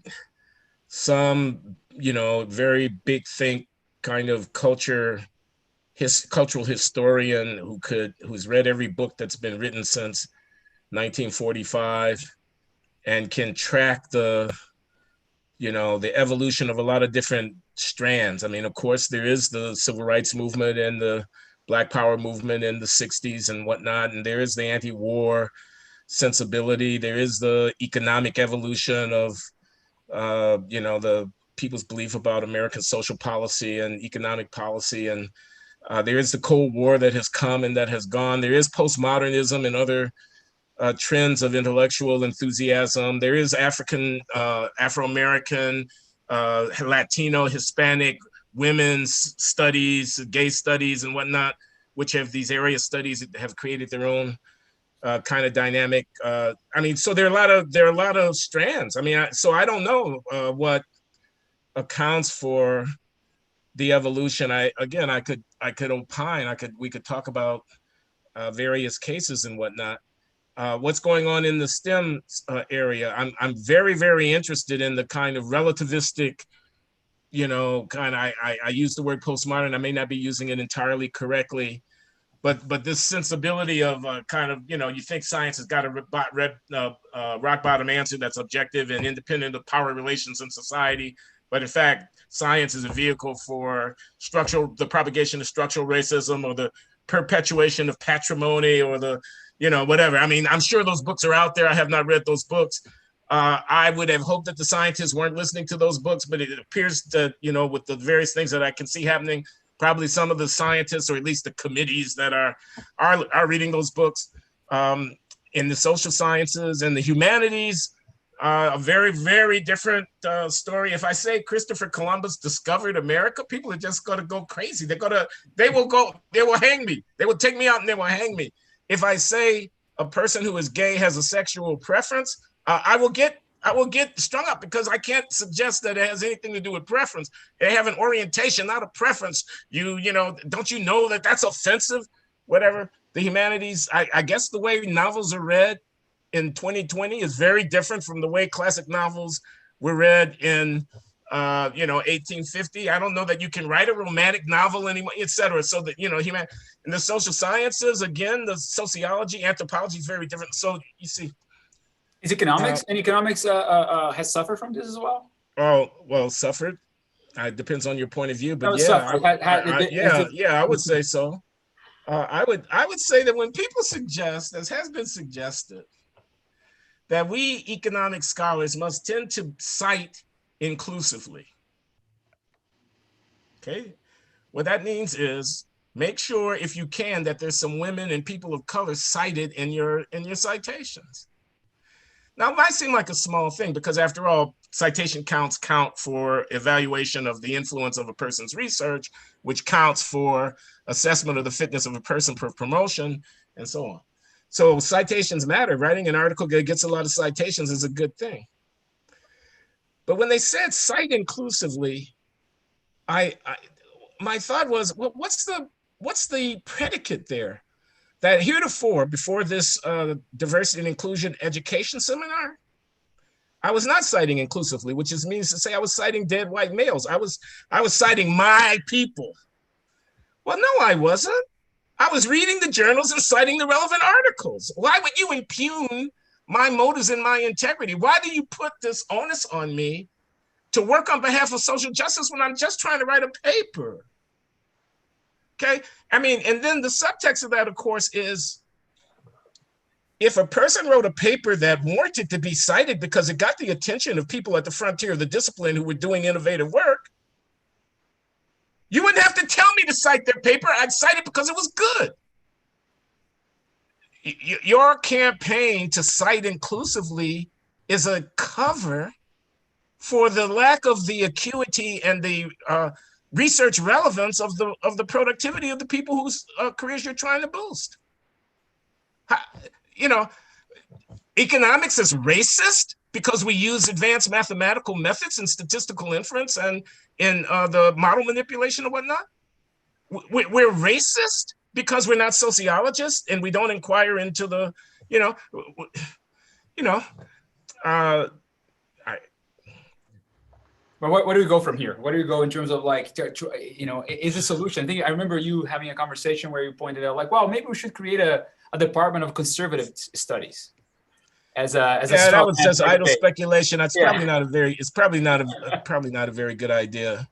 some, very big think kind of cultural historian who's read every book that's been written since 1945 and can track the evolution of a lot of different strands. I mean, of course, there is the civil rights movement and the Black Power movement in the 60s and whatnot, and there is the anti-war sensibility. There is the economic evolution of, the people's belief about American social policy and economic policy. And there is the Cold War that has come and that has gone. There is postmodernism and other trends of intellectual enthusiasm. There is Afro-American, Latino, Hispanic, women's studies, gay studies and whatnot, which have these area studies that have created their own kind of dynamic. So there are a lot of strands. I mean, I don't know what accounts for the evolution. I could opine. We could talk about various cases and whatnot. What's going on in the STEM area? I'm very, very interested in the kind of relativistic, I use the word postmodern. I may not be using it entirely correctly, but this sensibility of you think science has got a rock bottom answer that's objective and independent of power relations in society. But in fact, science is a vehicle for the propagation of structural racism or the perpetuation of patrimony or the, whatever. I mean, I'm sure those books are out there. I have not read those books. I would have hoped that the scientists weren't listening to those books, but it appears that, with the various things that I can see happening, probably some of the scientists, or at least the committees that are reading those books, in the social sciences and the humanities, a very, very different story. If I say Christopher Columbus discovered America, people are just going to go crazy. They will hang me. They will take me out and they will hang me. If I say a person who is gay has a sexual preference, I will get strung up because I can't suggest that it has anything to do with preference. They have an orientation, not a preference. Don't you know that that's offensive? Whatever. The humanities, I guess the way novels are read in 2020 is very different from the way classic novels were read in 1850. I don't know that you can write a romantic novel anymore, et cetera. So that, in the social sciences, again, the sociology, anthropology is very different. So you see. Is economics, and economics has suffered from this as well? Oh, well, suffered. It depends on your point of view, but I would say so. I would say that when people suggest, as has been suggested, that we economic scholars must tend to cite inclusively. Okay, what that means is make sure, if you can, that there's some women and people of color cited in your citations. Now, it might seem like a small thing because, after all, citation counts count for evaluation of the influence of a person's research, which counts for assessment of the fitness of a person for promotion, and so on. So citations matter. Writing an article that gets a lot of citations is a good thing. But when they said cite inclusively, my thought was, well, what's the predicate there? That heretofore, before this diversity and inclusion education seminar, I was not citing inclusively, which means to say I was citing dead white males. I was citing my people. Well, no, I wasn't. I was reading the journals and citing the relevant articles. Why would you impugn my motives and my integrity? Why do you put this onus on me to work on behalf of social justice when I'm just trying to write a paper? Okay, I mean, and then the subtext of that, of course, is if a person wrote a paper that warranted to be cited because it got the attention of people at the frontier of the discipline who were doing innovative work, you wouldn't have to tell me to cite their paper. I'd cite it because it was good. Your campaign to cite inclusively is a cover for the lack of the acuity and the research relevance of the productivity of the people whose careers you're trying to boost. Economics is racist because we use advanced mathematical methods and statistical inference and in the model manipulation and whatnot. We're racist because we're not sociologists and we don't inquire into the, But where do we go from here? Where do we go in terms of is the solution? I remember you having a conversation where you pointed out maybe we should create a department of conservative studies. as a Yeah, that straw was man just for idle debate. speculation. That's Yeah. probably not a very good idea.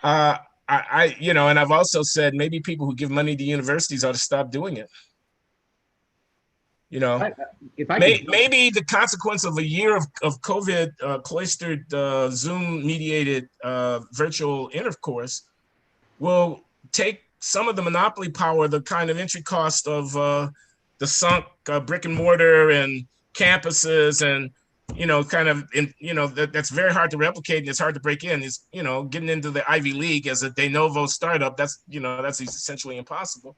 And I've also said maybe people who give money to universities ought to stop doing it. Maybe the consequence of a year of COVID cloistered Zoom mediated virtual intercourse will take some of the monopoly power, the kind of entry cost of the sunk brick and mortar and campuses, and that's very hard to replicate and it's hard to break in. Is getting into the Ivy League as a de novo startup, that's essentially impossible.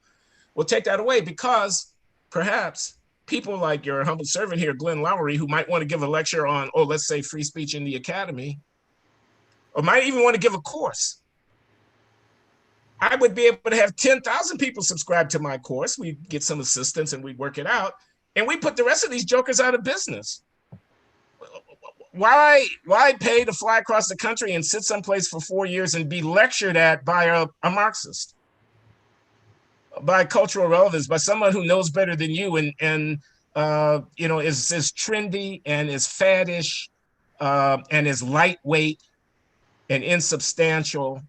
We'll take that away because perhaps people like your humble servant here, Glenn Loury, who might want to give a lecture on, let's say free speech in the academy, or might even want to give a course. I would be able to have 10,000 people subscribe to my course. We get some assistance and we work it out. And we put the rest of these jokers out of business. Why pay to fly across the country and sit someplace for 4 years and be lectured at by a Marxist, by cultural relevance, by someone who knows better than you and is trendy and is faddish and is lightweight and insubstantial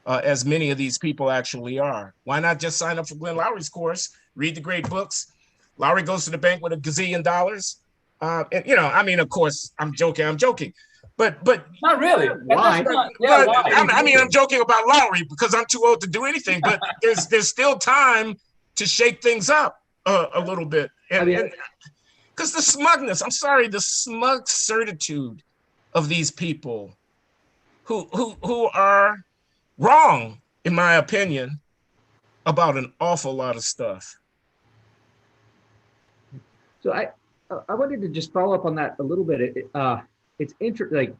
as many of these people actually are? Why not just sign up for Glenn Loury's course, read the great books? Loury goes to the bank with $1 gazillion. Of course, I'm joking, but not really. Why? Why? I'm joking about Loury because I'm too old to do anything. But there's still time to shake things up a little bit, and because the smugness, the smug certitude of these people who are wrong, in my opinion, about an awful lot of stuff. So I wanted to just follow up on that a little bit. It's interesting, like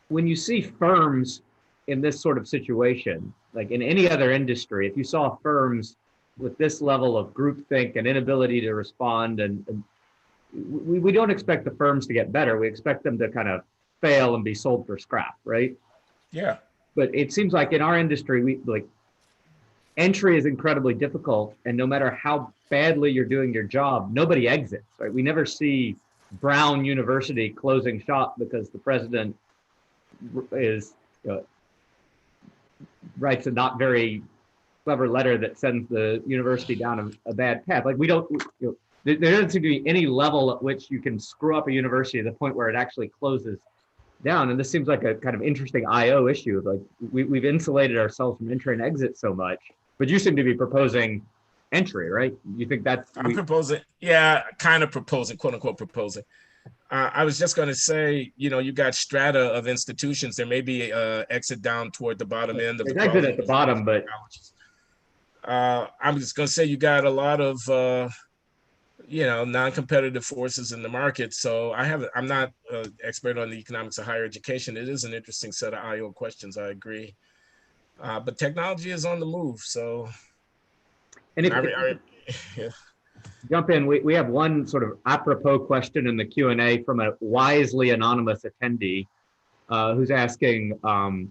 when you see firms in this sort of situation, like in any other industry, if you saw firms with this level of groupthink and inability to respond, and we don't expect the firms to get better. We expect them to kind of fail and be sold for scrap, right? Yeah. But it seems like in our industry, entry is incredibly difficult, and no matter how badly you're doing your job, nobody exits, right? We never see Brown University closing shop because the president writes a not very clever letter that sends the university down a bad path. Like there doesn't seem to be any level at which you can screw up a university to the point where it actually closes down. And this seems like a kind of interesting IO issue. Like we've insulated ourselves from entry and exit so much, but you seem to be proposing entry, right? You think that's... I'm proposing, kind of proposing, quote unquote proposing. I was just going to say, you got strata of institutions. There may be exit down toward the bottom end of the exit at the bottom, but I'm just going to say you got a lot of non-competitive forces in the market. So I'm not an expert on the economics of higher education. It is an interesting set of IO questions. I agree, but technology is on the move. So, and jump in. We have one sort of apropos question in the Q&A from a wisely anonymous attendee who's asking, who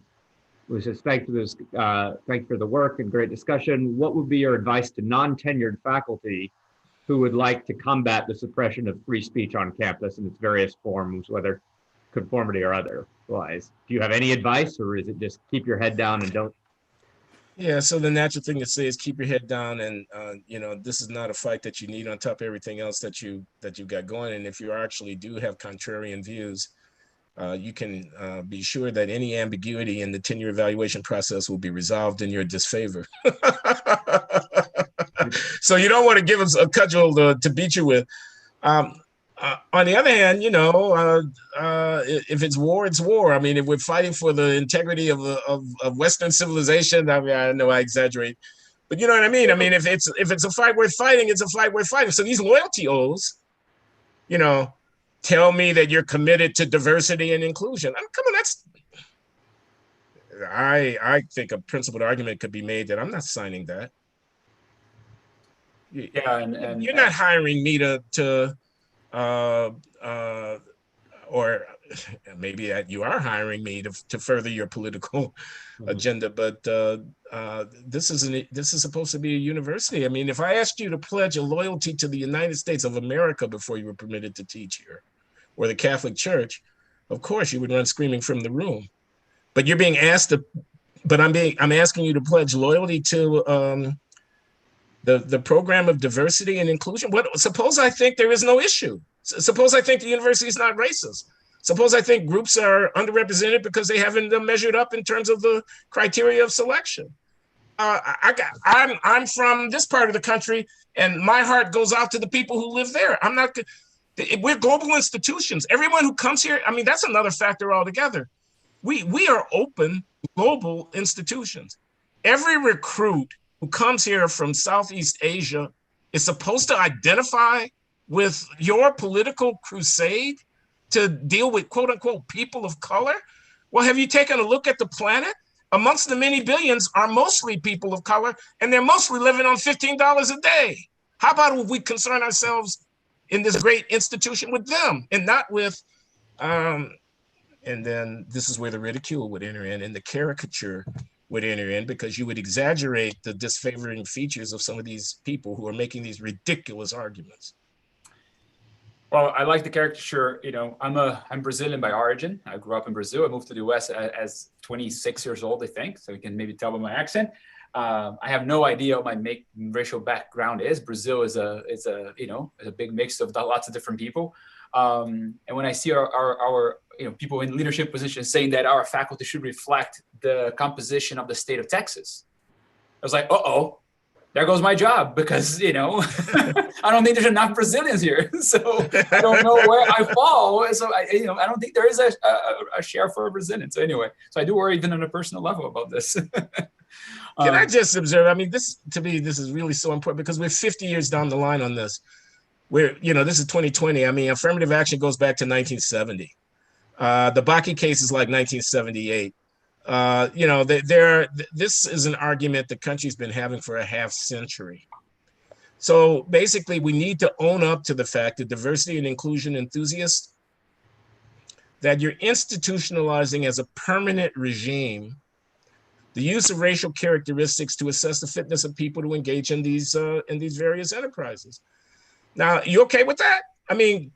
says, thanks for the work and great discussion. What would be your advice to non-tenured faculty who would like to combat the suppression of free speech on campus in its various forms, whether conformity or otherwise? Do you have any advice, or is it just keep your head down and don't? Yeah, so the natural thing to say is keep your head down, and this is not a fight that you need on top of everything else that you've got going. And if you actually do have contrarian views, you can be sure that any ambiguity in the tenure evaluation process will be resolved in your disfavor. So you don't want to give us a cudgel to beat you with. On the other hand, if it's war, it's war. I mean, if we're fighting for the integrity of Western civilization, I know I exaggerate, but you know what I mean? I mean, if it's a fight worth fighting, it's a fight worth fighting. So these loyalty oaths, tell me that you're committed to diversity and inclusion. Come on, I think a principled argument could be made that I'm not signing that. Yeah, and you're not hiring me to or maybe you are hiring me to further your political agenda, but this is supposed to be a university. I mean, if I asked you to pledge a loyalty to the United States of America before you were permitted to teach here, or the Catholic Church, of course you would run screaming from the room. But you're being asked to, but I'm asking you to pledge loyalty to the program of diversity and inclusion. Suppose I think there is no issue. Suppose I think the university is not racist. Suppose I think groups are underrepresented because they haven't measured up in terms of the criteria of selection. I'm from this part of the country, and my heart goes out to the people who live there. We're global institutions. Everyone who comes here, I mean, that's another factor altogether. We are open global institutions. Every recruit who comes here from Southeast Asia is supposed to identify with your political crusade to deal with quote unquote people of color. Well, have you taken a look at the planet? Amongst the many billions are mostly people of color, and they're mostly living on $15 a day. How about we concern ourselves in this great institution with them and not with, and then this is where the ridicule would enter in and the caricature would enter in, because you would exaggerate the disfavoring features of some of these people who are making these ridiculous arguments. Well, I like the caricature. You know, I'm Brazilian by origin. I grew up in Brazil. I moved to the US as 26 years old, I think. So you can maybe tell by my accent. I have no idea what my racial background is. Brazil is a big mix of lots of different people. And when I see our people in leadership positions saying that our faculty should reflect the composition of the state of Texas, I was like, uh-oh, there goes my job, because, I don't think there's enough Brazilians here. So I don't know where I fall. So I don't think there is a share for a Brazilian. So anyway, so I do worry even on a personal level about this. Can I just observe? I mean, this is really so important, because we're 50 years down the line on this. This is 2020. I mean, affirmative action goes back to 1970. The Bakke case is like 1978. This is an argument the country's been having for a half century. So basically, we need to own up to the fact that diversity and inclusion enthusiasts, that you're institutionalizing as a permanent regime the use of racial characteristics to assess the fitness of people to engage in these various enterprises. Now, you okay with that? I mean,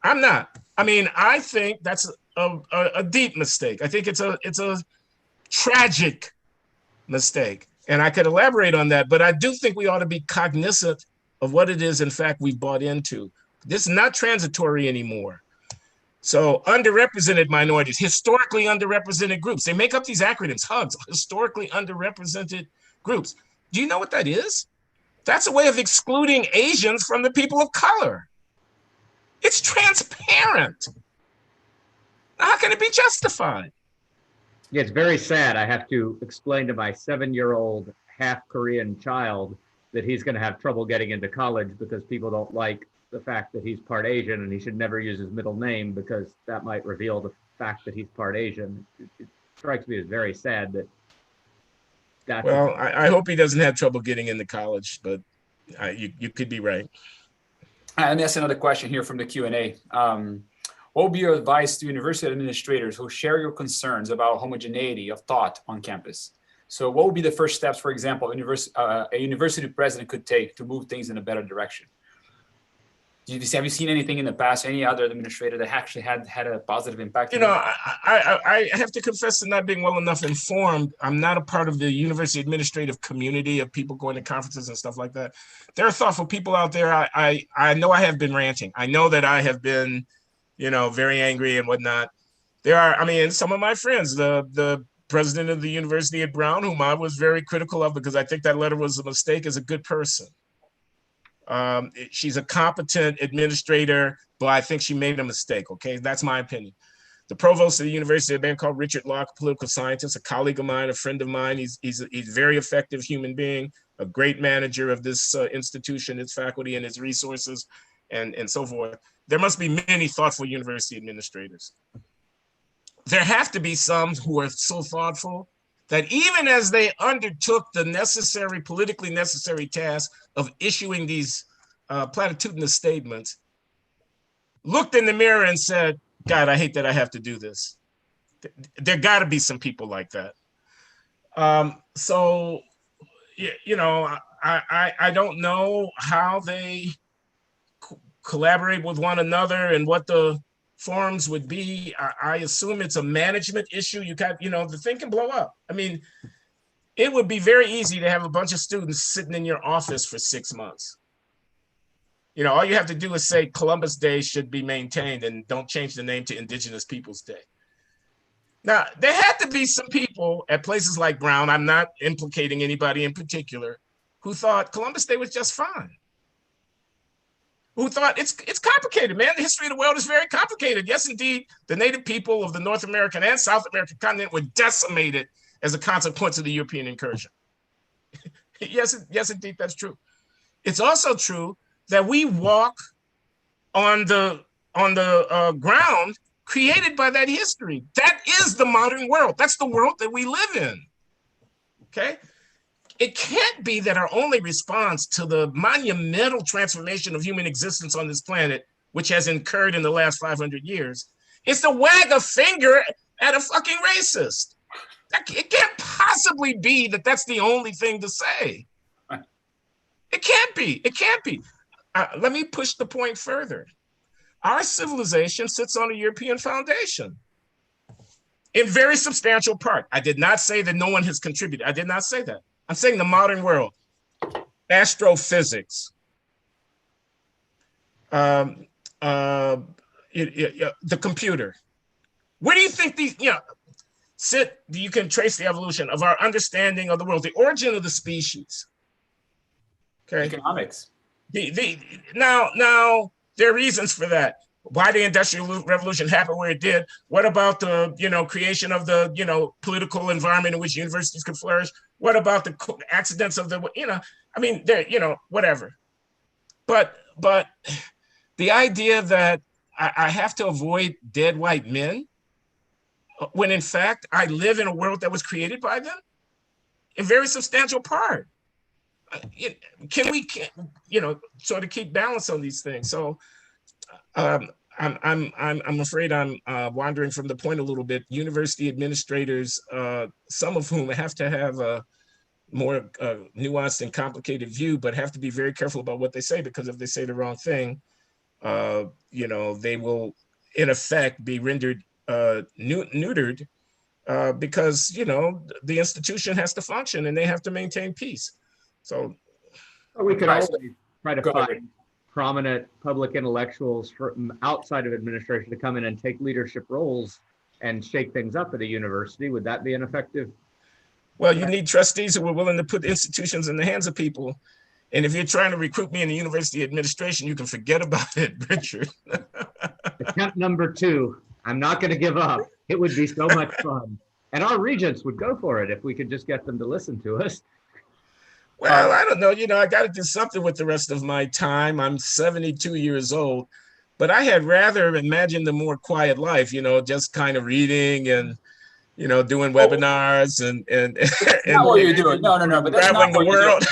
I'm not. I mean, I think that's a deep mistake. I think it's a tragic mistake. And I could elaborate on that, but I do think we ought to be cognizant of what it is, in fact, we've bought into. This is not transitory anymore. So underrepresented minorities, historically underrepresented groups, they make up these acronyms, HUGs, historically underrepresented groups. Do you know what that is? That's a way of excluding Asians from the people of color. It's transparent. How can it be justified? Yeah, it's very sad. I have to explain to my 7-year-old half Korean child that he's going to have trouble getting into college because people don't like the fact that he's part Asian, and he should never use his middle name because that might reveal the fact that he's part Asian. It strikes me as very sad that that's... Well, I hope he doesn't have trouble getting into college, but you could be right. Let me ask another question here from the Q&A. What would be your advice to university administrators who share your concerns about homogeneity of thought on campus? So what would be the first steps, for example, a university president could take to move things in a better direction? Have you seen anything in the past, any other administrator that actually had a positive impact? I have to confess to not being well enough informed. I'm not a part of the university administrative community of people going to conferences and stuff like that. There are thoughtful people out there. I know I have been ranting. I know that I have been, very angry and whatnot. There are, some of my friends, the president of the university at Brown, whom I was very critical of because I think that letter was a mistake, is a good person. She's a competent administrator, but I think she made a mistake. Okay, that's my opinion. The provost of the university, a man called Richard Locke, a political scientist, a colleague of mine, a friend of mine. He's a very effective human being, a great manager of this institution, its faculty, and its resources, and so forth. There must be many thoughtful university administrators. There have to be some who are so thoughtful that even as they undertook the politically necessary task of issuing these platitudinous statements, looked in the mirror and said, God, I hate that I have to do this. There got to be some people like that. So, you know, I don't know how they collaborate with one another and what the forms would be. I assume it's a management issue. The thing can blow up. I mean, it would be very easy to have a bunch of students sitting in your office for 6 months. You know, all you have to do is say Columbus Day should be maintained and don't change the name to Indigenous Peoples Day. Now, there had to be some people at places like Brown, I'm not implicating anybody in particular, who thought Columbus Day was just fine. Who thought it's complicated, man. The history of the world is very complicated. Yes, indeed, the native people of the North American and South American continent were decimated as a consequence of the European incursion. Yes, indeed, that's true. It's also true that we walk on the ground created by that history. That is the modern world. That's the world that we live in. Okay? It can't be that our only response to the monumental transformation of human existence on this planet, which has occurred in the last 500 years, is to wag a finger at a fucking racist. It can't possibly be that that's the only thing to say. It can't be. It can't be. Let me push the point further. Our civilization sits on a European foundation in very substantial part. I did not say that no one has contributed. I did not say that. I'm saying the modern world, astrophysics, the computer. Where do you think you can trace the evolution of our understanding of the world, the origin of the species? Okay. Economics. Now there are reasons for that. Why the Industrial Revolution happened where it did? What about the creation of the political environment in which universities could flourish? What about the accidents of the whatever. But the idea that I have to avoid dead white men, when in fact I live in a world that was created by them, in very substantial part. Can we sort of keep balance on these things? So I'm afraid I'm wandering from the point a little bit. University administrators, some of whom have to have a more nuanced and complicated view, but have to be very careful about what they say, because if they say the wrong thing, they will in effect be rendered neutered because the institution has to function and they have to maintain peace. So we could always try to find prominent public intellectuals from outside of administration to come in and take leadership roles and shake things up at a university. Would that be an effective? Well, you need trustees who are willing to put institutions in the hands of people. And if you're trying to recruit me in the university administration, you can forget about it, Richard. Attempt number 2. I'm not going to give up. It would be so much fun. And our regents would go for it if we could just get them to listen to us. Well, I don't know. I got to do something with the rest of my time. I'm 72 years old, but I had rather imagined a more quiet life, just kind of reading and, doing webinars and not what you're doing. No, but that's traveling not the world.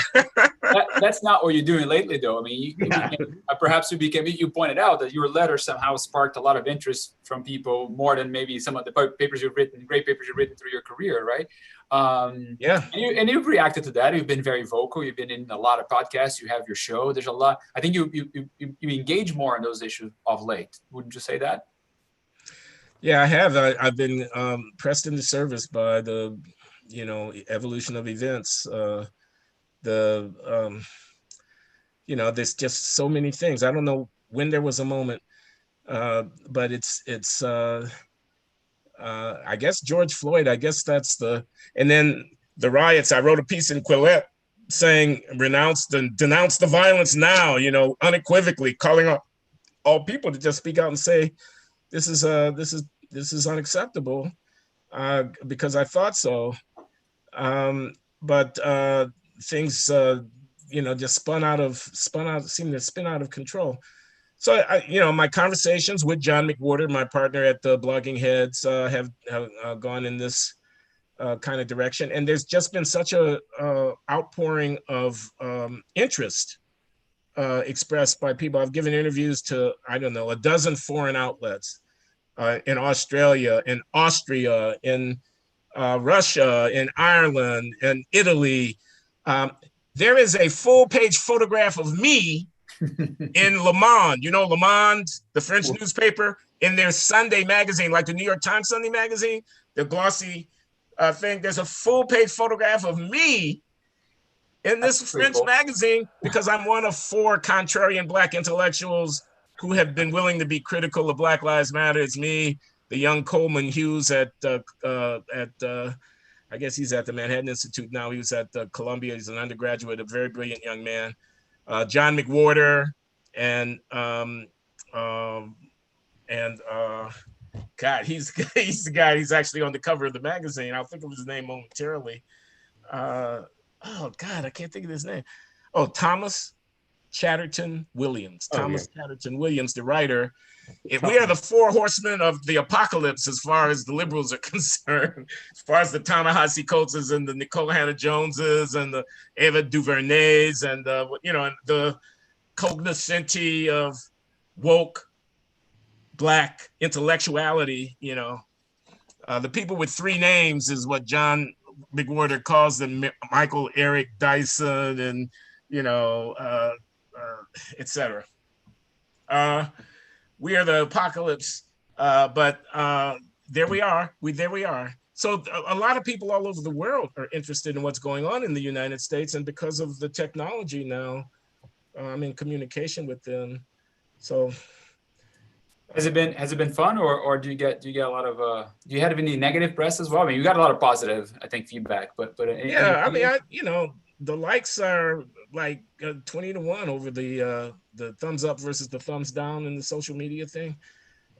That's not what you're doing lately, though. I mean, you pointed out that your letter somehow sparked a lot of interest from people, more than maybe some of the great papers you've written through your career, right? Yeah. And you've reacted to that. You've been very vocal. You've been in a lot of podcasts. You have your show. There's a lot. I think you engage more on those issues of late. Wouldn't you say that? Yeah, I have. I've been pressed into service by the, evolution of events. There's just so many things. I don't know when there was a moment, but it's I guess George Floyd. I guess that's and then the riots. I wrote a piece in Quillette saying denounce the violence now. Unequivocally calling on all people to just speak out and say this is unacceptable because I thought so. But things just seem to spin out of control. So my conversations with John McWhorter, my partner at the Blogging Heads, have gone in this kind of direction, and there's just been such a outpouring of interest expressed by people. I've given interviews to 12 foreign outlets. in Australia, in Austria, in Russia, in Ireland, in Italy. There is a full-page photograph of me in Le Monde. You know Le Monde, the French newspaper, in their Sunday magazine, like the New York Times Sunday magazine, the glossy thing. There's a full-page photograph of me in this French magazine because I'm one of 4 contrarian Black intellectuals who have been willing to be critical of Black Lives Matter. It's me, the young Coleman Hughes at I guess he's at the Manhattan Institute now. He was at Columbia. He's an undergraduate, a very brilliant young man. John McWhorter and God, he's the guy. He's actually on the cover of the magazine. I'll think of his name momentarily. Oh God, I can't think of his name. Oh, Thomas Chatterton Williams. Thomas Chatterton Williams, the writer. We are the 4 horsemen of the apocalypse as far as the liberals are concerned, as far as the Ta-Nehisi Coates and the Nicole Hannah-Joneses and the Ava DuVernays and the cognoscenti of woke Black intellectuality. The people with 3 names is what John McWhorter calls them: Michael Eric Dyson and etc. We are the apocalypse, but there we are. There we are. So a lot of people all over the world are interested in what's going on in the United States, and because of the technology now, I'm in communication with them. So, has it been fun, or do you get a lot of do you have any negative press as well? I mean, you got a lot of positive, I think, feedback, but yeah, I mean, the likes are like 20-1 over the thumbs up versus the thumbs down in the social media thing.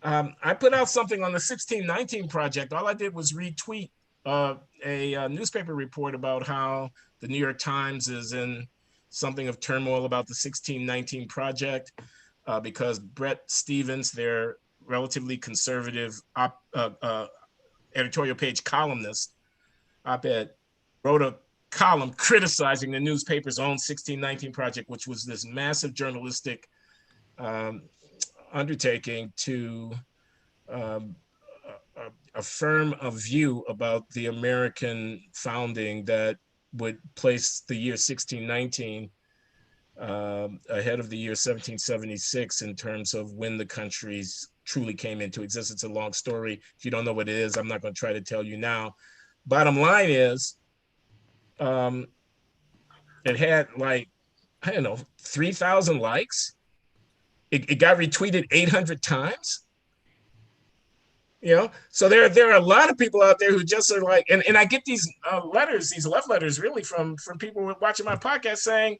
I put out something on the 1619 Project. All I did was retweet a newspaper report about how the New York Times is in something of turmoil about the 1619 Project because Brett Stevens, their relatively conservative editorial page columnist, op-ed, wrote a column criticizing the newspaper's own 1619 Project, which was this massive journalistic undertaking to affirm a view about the American founding that would place the year 1619 ahead of the year 1776 in terms of when the countries truly came into existence. It's a long story. If you don't know what it is, I'm not going to try to tell you now. Bottom line is, it had 3,000 likes. It got retweeted 800 times. So there are a lot of people out there who just are like, and I get these letters, these love letters, really from people watching my podcast saying,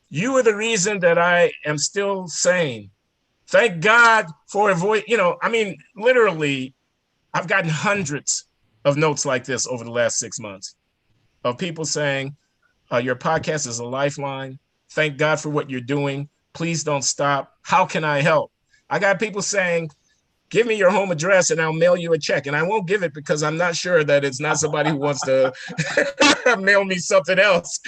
"You are the reason that I am still sane. Thank God for a voice." I mean, literally, I've gotten hundreds of notes like this over the last 6 months of people saying, your podcast is a lifeline. Thank God for what you're doing. Please don't stop. How can I help? I got people saying, give me your home address and I'll mail you a check. And I won't give it because I'm not sure that it's not somebody who wants to mail me something else.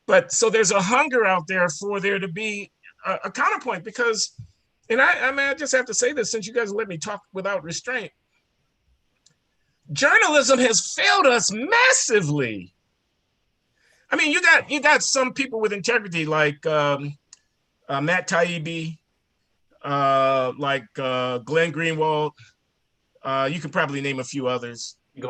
But so there's a hunger out there for there to be a counterpoint because, and I just have to say this since you guys let me talk without restraint. Journalism has failed us massively. I mean, you got some people with integrity like Matt Taibbi, like Glenn Greenwald. You can probably name a few others. Who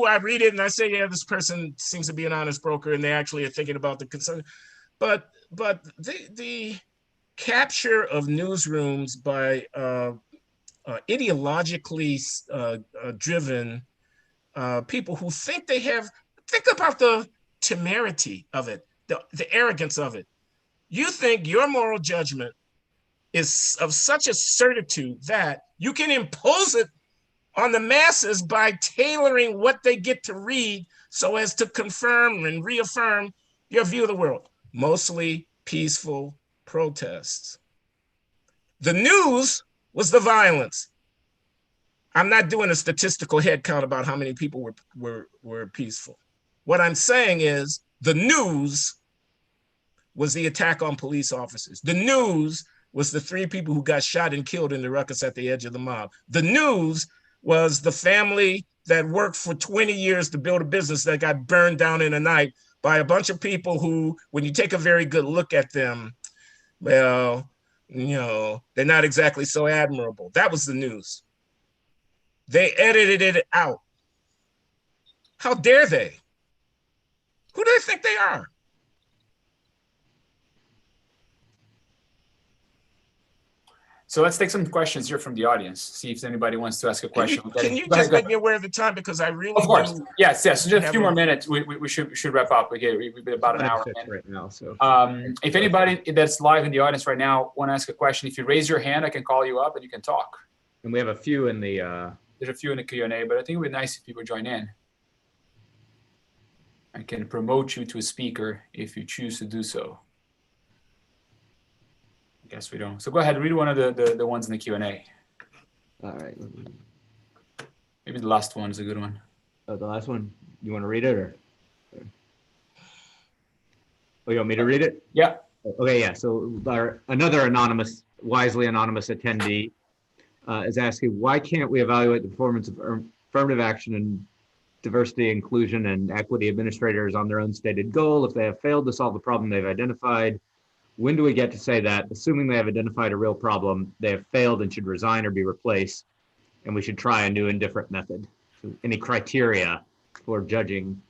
I read it and I say, yeah, this person seems to be an honest broker, and they actually are thinking about the concern. But the capture of newsrooms by ideologically driven people who think think about the temerity of it, the arrogance of it. You think your moral judgment is of such a certitude that you can impose it on the masses by tailoring what they get to read so as to confirm and reaffirm your view of the world. Mostly peaceful protests. The news was the violence. I'm not doing a statistical head count about how many people were peaceful. What I'm saying is the news was the attack on police officers. The news was the 3 people who got shot and killed in the ruckus at the edge of the mob. The news was the family that worked for 20 years to build a business that got burned down in a night by a bunch of people who, when you take a very good look at them, well, you know, they're not exactly so admirable. That was the news. They edited it out. How dare they? Who do they think they are? So let's take some questions here from the audience. See if anybody wants to ask a question. Can you just make me aware of the time, because I really Of course. do. Yes. So just a few more minutes. We should wrap up. We've been about an hour right now. So if anybody that's live in the audience right now want to ask a question, if you raise your hand, I can call you up and you can talk. and we have a few in the There's a few in the Q&A, but I think it would be nice if people join in. I can promote you to a speaker if you choose to do so. I guess we don't. So go ahead, read one of the ones in the Q&A. all right. Maybe the last one is a good one. Oh, the last one, you want to read it or? Oh, you want me to read it? Yeah. Okay, yeah. So another anonymous, wisely anonymous attendee is asking, why can't we evaluate the performance of affirmative action and diversity, inclusion, and equity administrators on their own stated goal if they have failed to solve the problem they've identified? When do we get to say that, assuming they have identified a real problem, they have failed and should resign or be replaced, and we should try a new and different method? So any criteria for judging?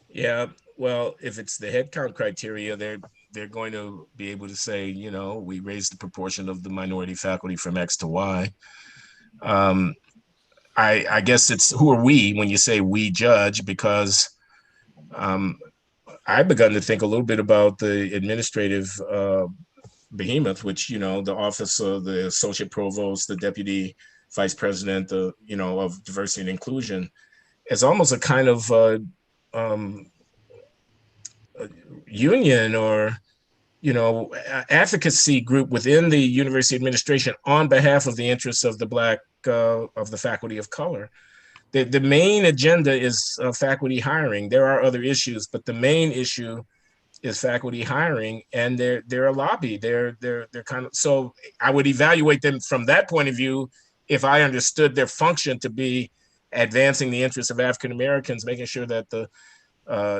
Yeah, well, if it's the headcount criteria, they're going to be able to say, you know, we raised the proportion of the minority faculty from X to Y. I guess it's who are we when you say we judge, because I've begun to think a little bit about the administrative behemoth, which, you know, the office of the associate provost, the deputy vice president, the, you know, of diversity and inclusion, as almost a kind of union or, you know, advocacy group within the university administration on behalf of the interests of the Black, of the faculty of color. The main agenda is faculty hiring. There are other issues, but the main issue is faculty hiring, and they're a lobby. They're kind of, so I would evaluate them from that point of view if I understood their function to be advancing the interests of African Americans, making sure that the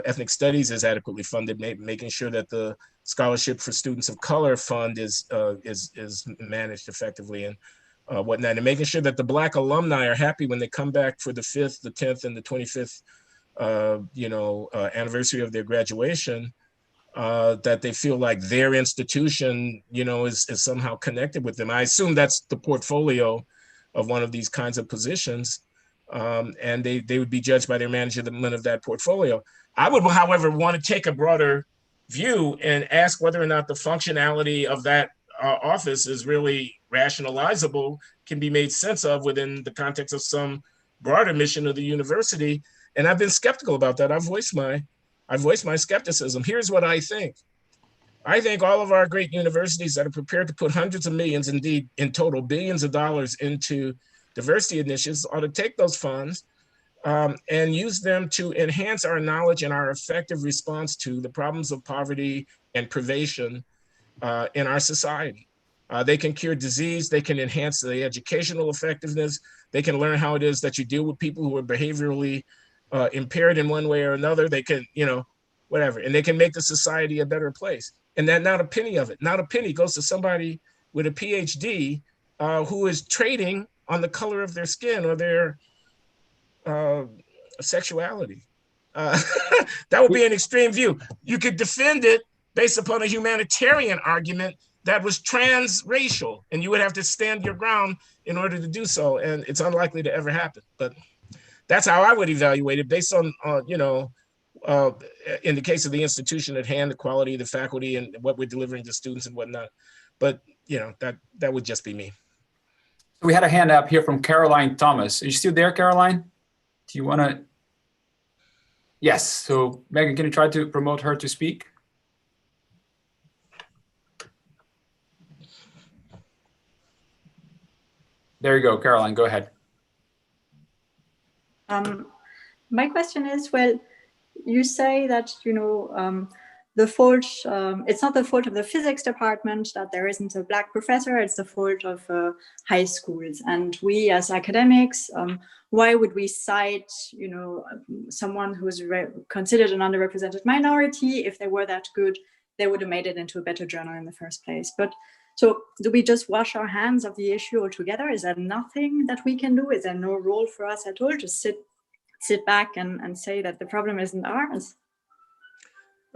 ethnic studies is adequately funded, making sure that the scholarship for students of color fund is managed effectively, and whatnot, and making sure that the Black alumni are happy when they come back for the 5th, the 10th, and the 25th, anniversary of their graduation, that they feel like their institution, you know, is somehow connected with them. I assume that's the portfolio of one of these kinds of positions, and they would be judged by their management of that portfolio. I would, however, want to take a broader view and ask whether or not the functionality of that office is really rationalizable, can be made sense of within the context of some broader mission of the university. And I've been skeptical about that. I've voiced my skepticism. Here's what I think. I think all of our great universities that are prepared to put hundreds of millions, indeed in total billions of dollars into diversity initiatives, ought to take those funds and use them to enhance our knowledge and our effective response to the problems of poverty and privation in our society. They can cure disease, they can enhance the educational effectiveness, they can learn how it is that you deal with people who are behaviorally impaired in one way or another, they can, you know, whatever, and they can make the society a better place. And that not a penny of it, not a penny goes to somebody with a PhD who is trading on the color of their skin or their sexuality. That would be an extreme view. You could defend it based upon a humanitarian argument that was transracial, and you would have to stand your ground in order to do so. And it's unlikely to ever happen. But that's how I would evaluate it, based on, you know, in the case of the institution at hand, the quality of the faculty and what we're delivering to students and whatnot. But, you know, that would just be me. We had a hand up here from Caroline Thomas. Are you still there, Caroline? Do you want to? Yes. So Megan, can you try to promote her to speak? There you go, Caroline, go ahead. My question is, well, you say that, you know, the fault, it's not the fault of the physics department that there isn't a Black professor, it's the fault of high schools. And we as academics, why would we cite, someone who's considered an underrepresented minority? If they were that good, they would have made it into a better journal in the first place. But so do we just wash our hands of the issue altogether? Is there nothing that we can do? Is there no role for us at all? Just sit back and say that the problem isn't ours?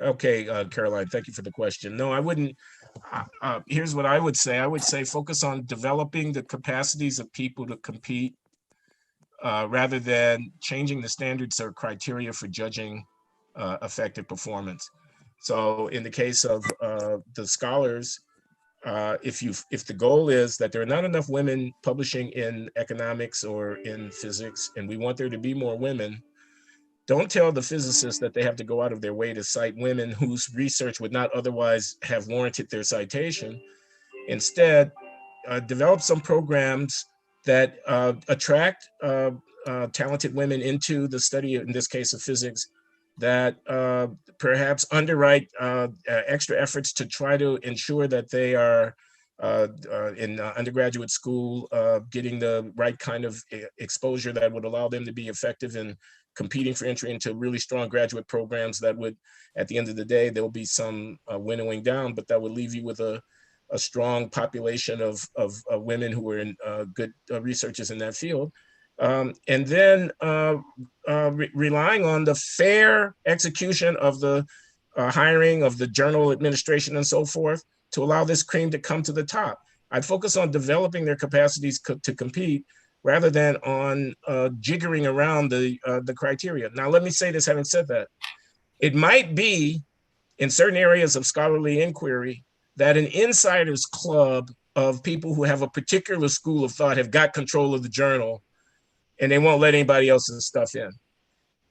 Okay, Caroline, thank you for the question. No, I wouldn't. Here's what I would say. I would say focus on developing the capacities of people to compete rather than changing the standards or criteria for judging effective performance. So in the case of the scholars, if the goal is that there are not enough women publishing in economics or in physics, and we want there to be more women, don't tell the physicists that they have to go out of their way to cite women whose research would not otherwise have warranted their citation. Instead, develop some programs that attract talented women into the study, in this case of physics, that perhaps underwrite extra efforts to try to ensure that they are in undergraduate school getting the right kind of exposure that would allow them to be effective in competing for entry into really strong graduate programs that would, at the end of the day, there'll be some winnowing down, but that would leave you with a strong population of women who are in good researchers in that field. And then relying on the fair execution of the hiring of the journal administration and so forth to allow this cream to come to the top. I'd focus on developing their capacities to compete rather than on jiggering around the criteria. Now, let me say this, having said that, it might be in certain areas of scholarly inquiry that an insiders club of people who have a particular school of thought have got control of the journal and they won't let anybody else's stuff in.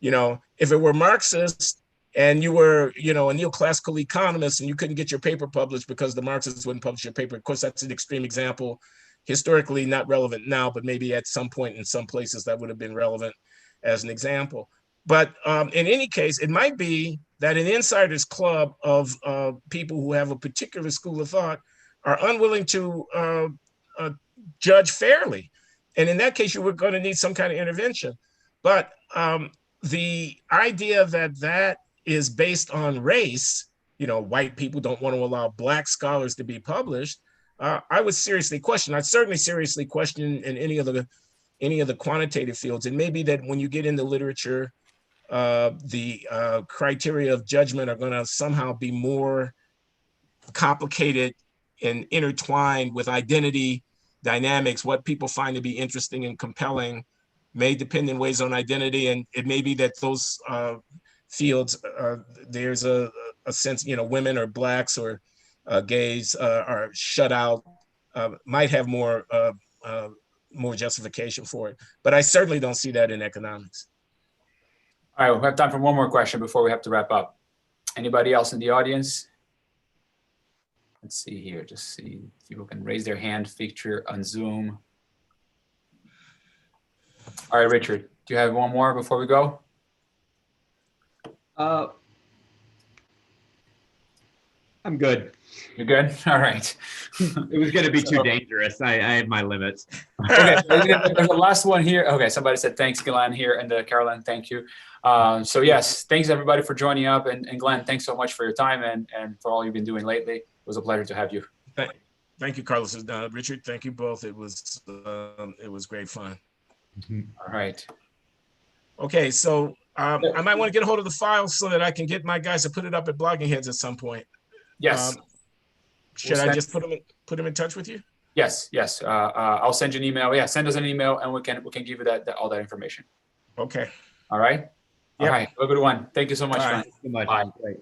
If it were Marxist and you were, a neoclassical economist and you couldn't get your paper published because the Marxists wouldn't publish your paper, of course, that's an extreme example. Historically not relevant now, but maybe at some point in some places that would have been relevant as an example. But in any case, it might be that an insiders club of people who have a particular school of thought are unwilling to judge fairly. And in that case, you were going to need some kind of intervention. But the idea that is based on race, white people don't want to allow Black scholars to be published, I would seriously question. I'd certainly seriously question in any of the quantitative fields. It may be that when you get into literature, the criteria of judgment are going to somehow be more complicated and intertwined with identity dynamics. What people find to be interesting and compelling may depend in ways on identity, and it may be that those fields, there's a sense, women or Blacks or gays are shut out, might have more justification for it. But I certainly don't see that in economics. All right, we have time for one more question before we have to wrap up. Anybody else in the audience? Let's see here, just see if people can raise their hand feature on Zoom. All right, Richard, do you have one more before we go? I'm good. You're good? All right. It was going to be too dangerous. I had my limits. Okay, there's the last one here. Okay, somebody said thanks, Glenn, here, and Caroline, thank you. So yes, thanks everybody for joining up, and Glenn, thanks so much for your time and for all you've been doing lately. It was a pleasure to have you. Thank you, Carlos. Richard, thank you both. It was great fun. All right. Okay, so I might want to get a hold of the files so that I can get my guys to put it up at Blogging Heads at some point. Yes. Should I just put them in touch with you? Yes. I'll send you an email. Yeah, send us an email and we can give you all that information. Okay. All right. Yep. All right. Have a good one. Thank you so much. All right. Thank you so much. Bye. Great.